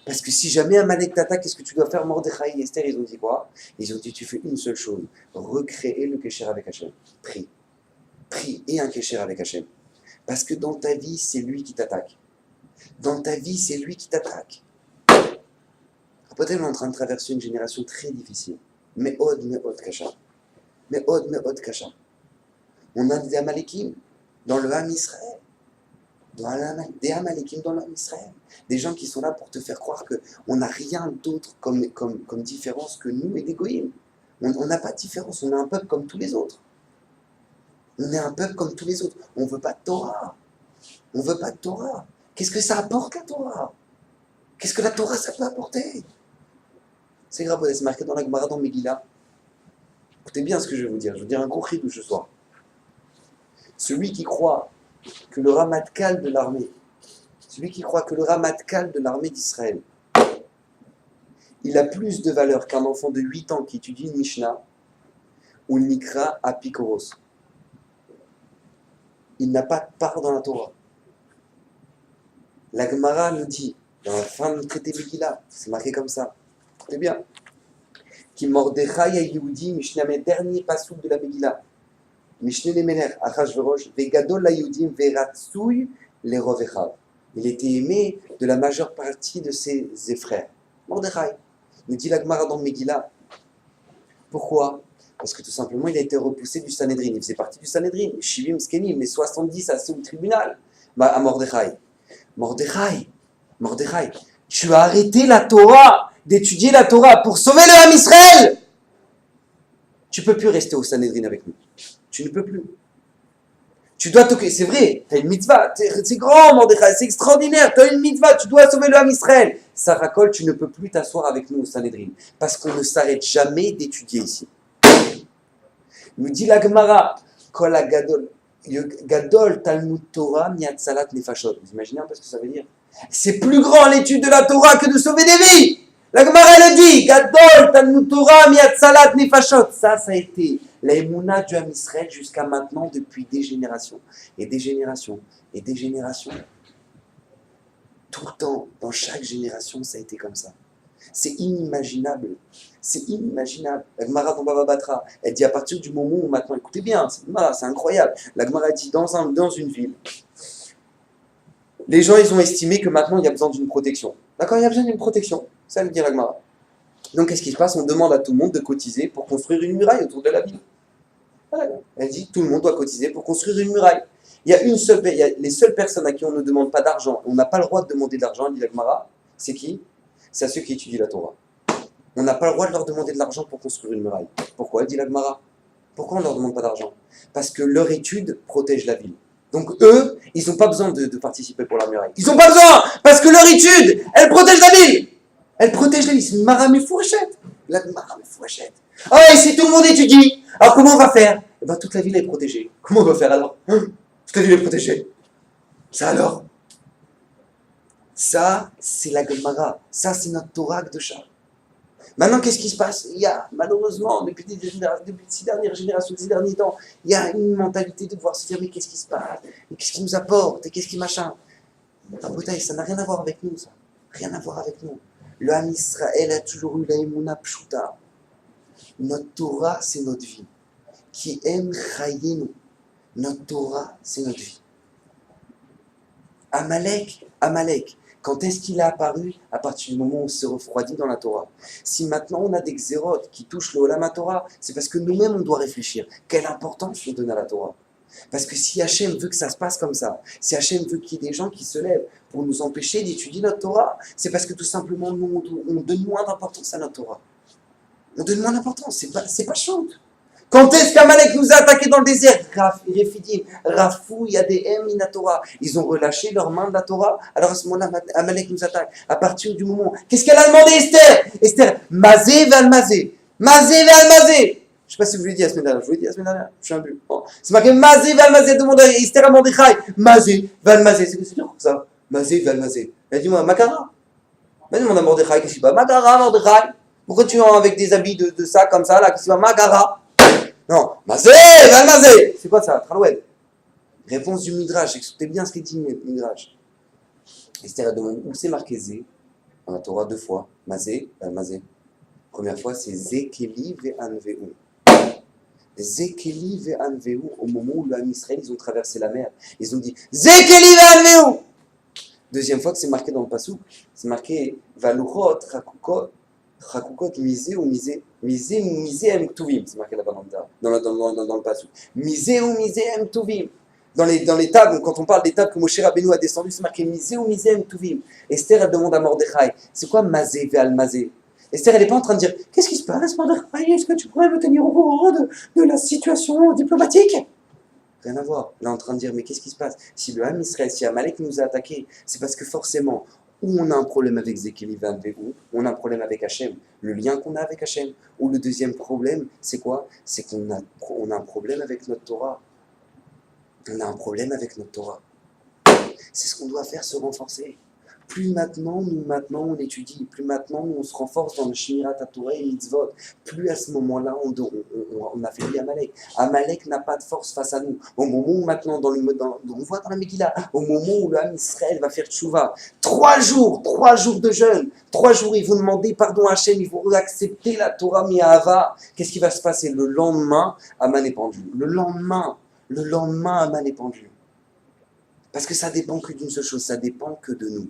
Parce que si jamais Amalek t'attaque, qu'est-ce que tu dois faire? Mordechai et Esther, ils ont dit quoi? Ils ont dit, tu fais une seule chose, recréer le kécher avec Hachem. Prie, prie et un kécher avec Hachem. Parce que dans ta vie, c'est lui qui t'attaque. Dans ta vie, c'est lui qui t'attaque. Peut-être on est en train de traverser une génération très difficile. Mais od kasha. Mais od kasha. On a des Amalekim dans le Ham Israël. Des Amalekim dans le Ham Israël. Des gens qui sont là pour te faire croire qu'on n'a rien d'autre comme différence que nous et des Goïms. On n'a pas de différence, on est un peuple comme tous les autres. On est un peuple comme tous les autres. On ne veut pas de Torah. On ne veut pas de Torah. Qu'est-ce que ça apporte la Torah? Qu'est-ce que la Torah ça peut apporter? C'est grave, c'est marqué dans la Gemara, dans Megillah. Écoutez bien ce que je vais vous dire. Je vais vous dire un gros chidouche ce soir. Celui qui croit que le Ramatkal de l'armée, d'Israël, il a plus de valeur qu'un enfant de 8 ans qui étudie une Mishnah ou une Mikra à Pikoros. Il n'a pas de part dans la Torah. La Gemara nous dit, dans la fin du traité Megillah, c'est marqué comme ça. Écoutez bien. Qui Mordechai Yehoudi, Mishnah, dernier passouk de la Megillah. Mishneh Nemeler, Achashverosh, Vegadol la Yehudim, Veratsouy les Rovechav. Il était aimé de la majeure partie de ses frères. Mordechai. Nous dit la Gemara dans Megillah. Pourquoi? Parce que tout simplement, il a été repoussé du Sanhedrin. Il faisait partie du Sanhedrin. Shivim Skenim, les 70 assis au tribunal. À Mordechai. Mordechai, tu as arrêté la Torah, d'étudier la Torah pour sauver le Ham Israël. Tu ne peux plus rester au Sanhedrin avec nous. Tu ne peux plus. Tu dois t'occuper, c'est vrai, tu as une mitzvah, c'est grand Mordechai, c'est extraordinaire, tu as une mitzvah, tu dois sauver le Ham Israël. Sarah Kol, tu ne peux plus t'asseoir avec nous au Sanhedrin, parce qu'on ne s'arrête jamais d'étudier ici. Nous dit la Gemara, Kol Gadol Talmud Torah Miatzalat Nefashot. Vous imaginez un peu ce que ça veut dire? C'est plus grand l'étude de la Torah que de sauver des vies. La Gemara elle dit Gadol Talmud Torah Miatzalat Nefashot. Ça a été la émouna du Ham Israël jusqu'à maintenant depuis des générations et des générations et des générations. Tout le temps, dans chaque génération, ça a été comme ça. C'est inimaginable. C'est inimaginable. La Gemara dans Baba Batra, elle dit à partir du moment où maintenant, écoutez bien, c'est incroyable. La Gemara dit dans une ville, les gens ils ont estimé que maintenant il y a besoin d'une protection. D'accord, il y a besoin d'une protection. Ça veut dire la Gemara. Donc qu'est-ce qui se passe? On demande à tout le monde de cotiser pour construire une muraille autour de la ville. Voilà. Elle dit tout le monde doit cotiser pour construire une muraille. Il y a les seules personnes à qui on ne demande pas d'argent, on n'a pas le droit de demander de l'argent, dit la Gemara, c'est qui? C'est à ceux qui étudient la Torah. On n'a pas le droit de leur demander de l'argent pour construire une muraille. Pourquoi? Dit la Gemara. Pourquoi on ne leur demande pas d'argent? Parce que leur étude protège la ville. Donc eux, ils n'ont pas besoin de participer pour la muraille. Ils n'ont pas besoin, parce que leur étude, elle protège la ville. Elle protège la ville. C'est une marame fourchette. La marame fourchette. Ah, et si tout le monde étudie, alors comment on va faire? Eh bien, toute la ville est protégée. Comment on va faire alors? Toute la ville est protégée. Ça alors? Ça, c'est la Gemara. Ça, c'est notre Torah de chat. Maintenant, qu'est-ce qui se passe? Il y a, malheureusement, depuis ces dernières générations, ces derniers temps, il y a une mentalité de devoir se dire, mais qu'est-ce qui se passe? Et qu'est-ce qui nous apporte? Et qu'est-ce qui machin? Rabotaï, ça n'a rien à voir avec nous, ça. Rien à voir avec nous. Le Ham Israël a toujours eu la Emouna Pshuta. Notre Torah, c'est notre vie. Qui aime Chayenu. Notre Torah, c'est notre vie. Amalek, quand est-ce qu'il est apparu? À partir du moment où on se refroidit dans la Torah. Si maintenant on a des xérotes qui touchent le Olam Torah, c'est parce que nous-mêmes on doit réfléchir. Quelle importance on donne à la Torah? Parce que si Hachem veut que ça se passe comme ça, si Hachem veut qu'il y ait des gens qui se lèvent pour nous empêcher d'étudier notre Torah, c'est parce que tout simplement nous, on donne moins d'importance à notre Torah. On donne moins d'importance, c'est pas chante. Quand est-ce qu'Amalek nous a attaqués dans le désert? Refidim, Rafou, Yadéhem, Minatora. Ils ont relâché leurs mains de la Torah. Alors à ce moment-là, Amalek nous attaque. À partir du moment. Qu'est-ce qu'elle a demandé, Esther? Esther, Mazé, Valmazé. Mazé, Valmazé. Je ne sais pas si vous l'avez dit la semaine dernière. Je vous l'ai dit la semaine dernière. Je suis un but. Bon. C'est marqué Mazé, Valmazé. Demande à Esther à Mordechai. Mazé, Valmazé. C'est dur ça. Mazé, Valmazé. Elle dit moi, Makara. Elle demande à Mordechai. Qu'est-ce qu'il va? Makara, Mordechai. Pourquoi tu es avec des habits de ça, comme ça, là? Qu'est-ce qu'il va? Makara. Non, Mazé, Valmazé. C'est quoi ça? Traloued. Réponse du Midrash. Écoutez bien ce qu'il dit Midrash. Esther a demandé où c'est marqué Zé. On a Torah 2 fois. Mazé, Valmazé. Première fois, c'est Zekeli ve'anveu. Zekeli ve'anveu, au moment où l'âme Israël, ils ont traversé la mer. Ils ont dit Zekeli ve'anveu. Deuxième fois que c'est marqué dans le Passouk, c'est marqué Valuchot, Rakukot, misé ou misé. Misé ou misé em ktuvim. C'est marqué là-bas dans le Passouk. Misé ou misé em ktuvim. Dans les tables, quand on parle des tables que Moshe Rabbeinu a descendu, c'est marqué misé ou misé em ktuvim. Esther, elle demande à Mordechai, c'est quoi mazé ve'al mazé? Esther, elle n'est pas en train de dire, qu'est-ce qui se passe, Mordechai? Est-ce que tu pourrais me tenir au courant de la situation diplomatique? Rien à voir. Elle est en train de dire, mais qu'est-ce qui se passe? Si le Ham Israël, si Amalek nous a attaqués, c'est parce que forcément, ou on a un problème avec Zekeli ou on a un problème avec Hachem, le lien qu'on a avec Hachem. Ou le deuxième problème, c'est quoi? C'est qu'on a un problème avec notre Torah. On a un problème avec notre Torah. C'est ce qu'on doit faire, se renforcer. Plus maintenant, on étudie, plus maintenant, on se renforce dans le Shmirat HaTorah et Mitzvot, plus à ce moment-là, on affaiblit Amalek. Amalek n'a pas de force face à nous. Au moment où maintenant, on voit dans la Megillah, au moment où l'âme Israël va faire tchouva, 3 jours de jeûne, 3 jours, ils vont demander pardon à Hachem, ils vont accepter la Torah Mi'ahava. Qu'est-ce qui va se passer? Le lendemain, Aman est pendu. Le lendemain, Aman est pendu. Parce que ça dépend que d'une seule chose, ça dépend que de nous.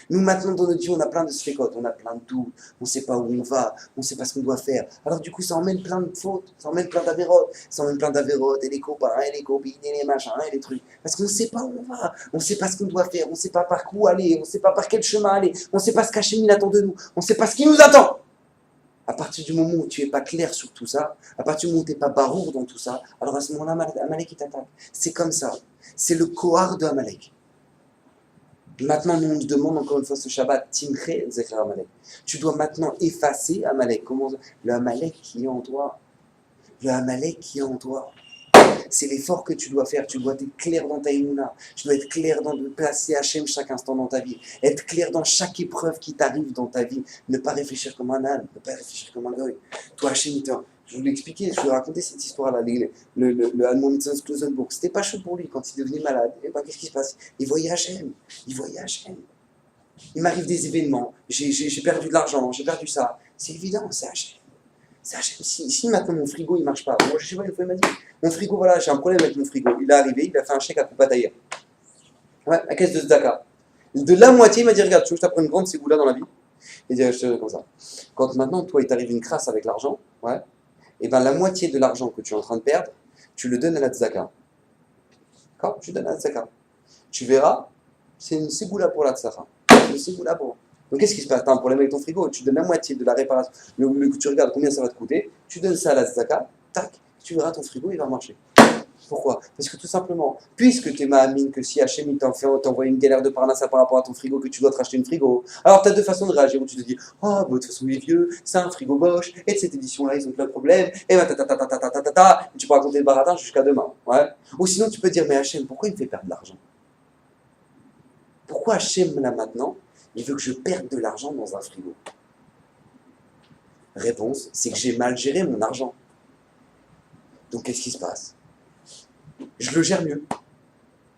Nous, maintenant, dans notre vie, on a plein de sphécotes, on a plein de doutes, on ne sait pas où on va, on ne sait pas ce qu'on doit faire. Alors, du coup, ça emmène plein de fautes, ça emmène plein d'avérotes, et les copains, et les copines, et les machins, et les trucs. Parce qu'on ne sait pas où on va, on ne sait pas ce qu'on doit faire, on ne sait pas par où aller, on ne sait pas par quel chemin aller, on ne sait pas ce qu'Hachem attend de nous, on ne sait pas ce qui nous attend. À partir du moment où tu n'es pas clair sur tout ça, à partir du moment où tu n'es pas barour dans tout ça, alors à ce moment-là, Amalek, il t'attaque. C'est comme ça. C'est le Kohar de Amalek. Maintenant, nous, on te demande encore une fois ce Shabbat, Timche Zecher Amalek. Tu dois maintenant effacer Amalek. Comment? Le Amalek qui est en toi. Le Amalek qui est en toi. C'est l'effort que tu dois faire. Tu dois être clair dans ta Emouna. Tu dois être clair dans de placer Hachem chaque instant dans ta vie. Être clair dans chaque épreuve qui t'arrive dans ta vie. Ne pas réfléchir comme un âne. Ne pas réfléchir comme un goy. Toi, Hachem, je vous l'ai expliqué, je vous ai raconté cette histoire-là. Le Allemand Mitzvah Klosenburg, c'était pas chaud pour lui quand il devenait malade. Et ben, qu'est-ce qui se passe? Il voyait Hachem. Il m'arrive des événements. J'ai perdu de l'argent. J'ai perdu ça. C'est évident, c'est Hachem. C'est Hachem. Si maintenant mon frigo il marche pas, moi je sais pas, une fois il m'a dit, mon frigo, voilà, j'ai un problème avec mon frigo. Il est arrivé, il a fait un chèque à Koupa Taïr. Ouais, à caisse de Zdaka. De la moitié, il m'a dit, regarde, tu veux que je t'apprenne une grande ségoula dans la vie? Il dit, je te comme ça. Quand maintenant, toi, il t'arrive une crasse avec l'argent, ouais, et bien la moitié de l'argent que tu es en train de perdre, tu le donnes à la tzaka. D'accord? Tu donnes à la tzaka. Tu verras, c'est une ségoula pour la tzaka. C'est une ségoula pour. Donc qu'est-ce qui se passe? Tu as un problème avec ton frigo, tu donnes la moitié de la réparation. Tu regardes combien ça va te coûter, tu donnes ça à la tzaka, tac, tu verras ton frigo, il va marcher. Pourquoi? Parce que tout simplement, puisque tu es ma'amine que si Hachem t'envoie une galère de parnassa par rapport à ton frigo, que tu dois te racheter une frigo, alors tu as 2 façons de réagir où tu te dis, oh, de toute façon il est vieux, c'est un frigo Bosch, et de cette édition-là ils ont plein de problèmes, et bah et tu peux raconter le baratin jusqu'à demain. Ouais. Ou sinon tu peux dire, mais Hachem, pourquoi il me fait perdre de l'argent? Pourquoi Hachem là maintenant, il veut que je perde de l'argent dans un frigo? Réponse, c'est que j'ai mal géré mon argent. Donc qu'est-ce qui se passe? Je le gère mieux.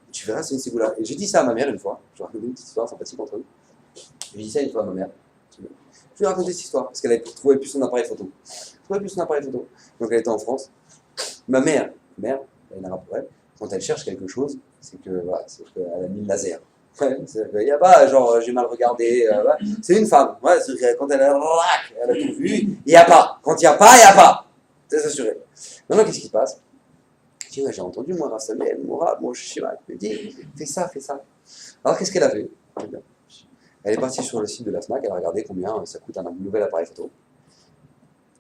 Tu verras, c'est une ségoula. Et j'ai dit ça à ma mère une fois. Je vais raconter une petite histoire sympathique entre nous. J'ai dit ça une fois à ma mère. Je lui ai raconté cette histoire parce qu'elle ne trouvait plus son appareil photo. Donc elle était en France. Ma mère, elle n'a pas pour elle. Quand elle cherche quelque chose, c'est qu'elle a mis le laser. Ouais, il n'y a pas genre j'ai mal regardé. Ouais. C'est une femme. Ouais, quand elle a tout vu, il n'y a pas. Quand il n'y a pas, il n'y a pas. C'est assuré. Maintenant, qu'est-ce qui se passe? Je dis, ouais, j'ai entendu, moi, Rassamel, Mourad, mon Shiva, il me dit, fais ça, fais ça. Alors, qu'est-ce qu'elle a fait? Elle est partie sur le site de la FNAC, elle a regardé combien ça coûte un nouvel appareil photo.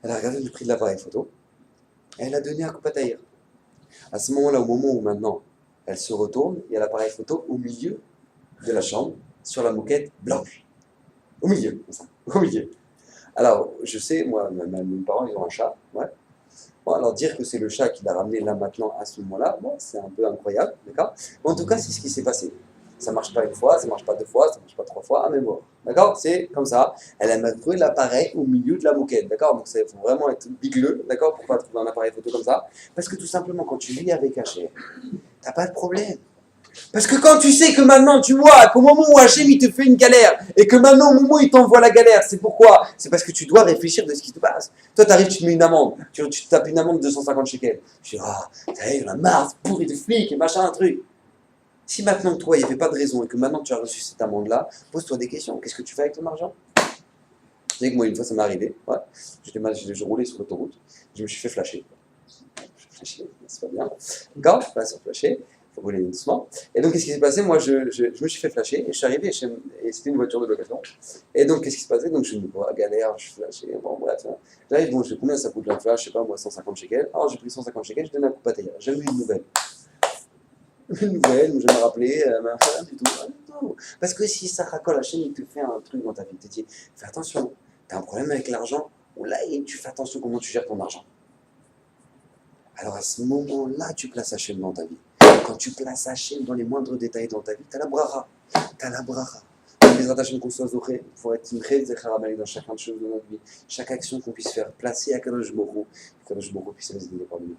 Elle a regardé le prix de l'appareil photo, et elle a donné un coup à tailleur. À ce moment-là, au moment où maintenant, elle se retourne, il y a l'appareil photo au milieu de la chambre, sur la moquette blanche. Au milieu, comme ça, au milieu. Alors, je sais, moi, mes parents, ils ont un chat, ouais. Bon, alors dire que c'est le chat qui l'a ramené là maintenant à ce moment-là, bon, c'est un peu incroyable, d'accord? Mais en tout cas, c'est ce qui s'est passé. Ça marche pas une fois, ça marche pas deux fois, ça marche pas trois fois, mais bon, d'accord? C'est comme ça. Elle a trouvé l'appareil au milieu de la moquette, d'accord? Donc il faut vraiment être bigleux, d'accord, pour pas trouver un appareil photo comme ça. Parce que tout simplement, quand tu vis avec Hachem, t'as pas de problème. Parce que quand tu sais que maintenant, tu vois qu'au moment où Hachem il te fait une galère, et que maintenant au moment où il t'envoie la galère, c'est pourquoi? C'est parce que tu dois réfléchir de ce qui te passe. Toi, t'arrives, tu te mets une amende, tu te tapes une amende de 250 shekels. Tu dis, ah, il y en a marre, c'est pourri de flics, et machin, un truc. Si maintenant, toi, il n'y avait pas de raison, et que maintenant tu as reçu cette amende-là, pose-toi des questions. Qu'est-ce que tu fais avec ton argent? Tu sais que moi, une fois, ça m'est arrivé. Ouais. Je roulais sur l'autoroute, je me suis fait flasher. C'est pas bien. D'accord? Pas se flasher. Il faut rouler doucement. Et donc, qu'est-ce qui s'est passé? Moi, je me suis fait flasher et je suis arrivé et c'était une voiture de location. Et donc, qu'est-ce qui se passait? Donc, je me vois, galère, je suis flashé. Bon, bref. Hein. J'arrive, bon, je sais combien ça coûte le flash? Je sais pas, moi, 150 shekels. Alors, j'ai pris 150 shekels, je donne un coup à tailleur. J'ai eu une nouvelle. Une nouvelle, où je vais me rappeler, du tout. Parce que si ça racole la chaîne, il te fait un truc dans ta vie. Tu te dis, fais attention, tu as un problème avec l'argent, ou là, tu fais attention comment tu gères ton argent. Alors à ce moment-là, tu places Hachem dans ta vie. Quand tu places Hachem dans les moindres détails dans ta vie, tu as la bracha. Tu as la bracha. Les attachements qu'on soit zoré, il faut être imré zecharamalik dans chacun de choses de notre vie. Chaque action qu'on puisse faire, placer à Kadosh Borou, Kadosh Borou puisse résider parmi nous.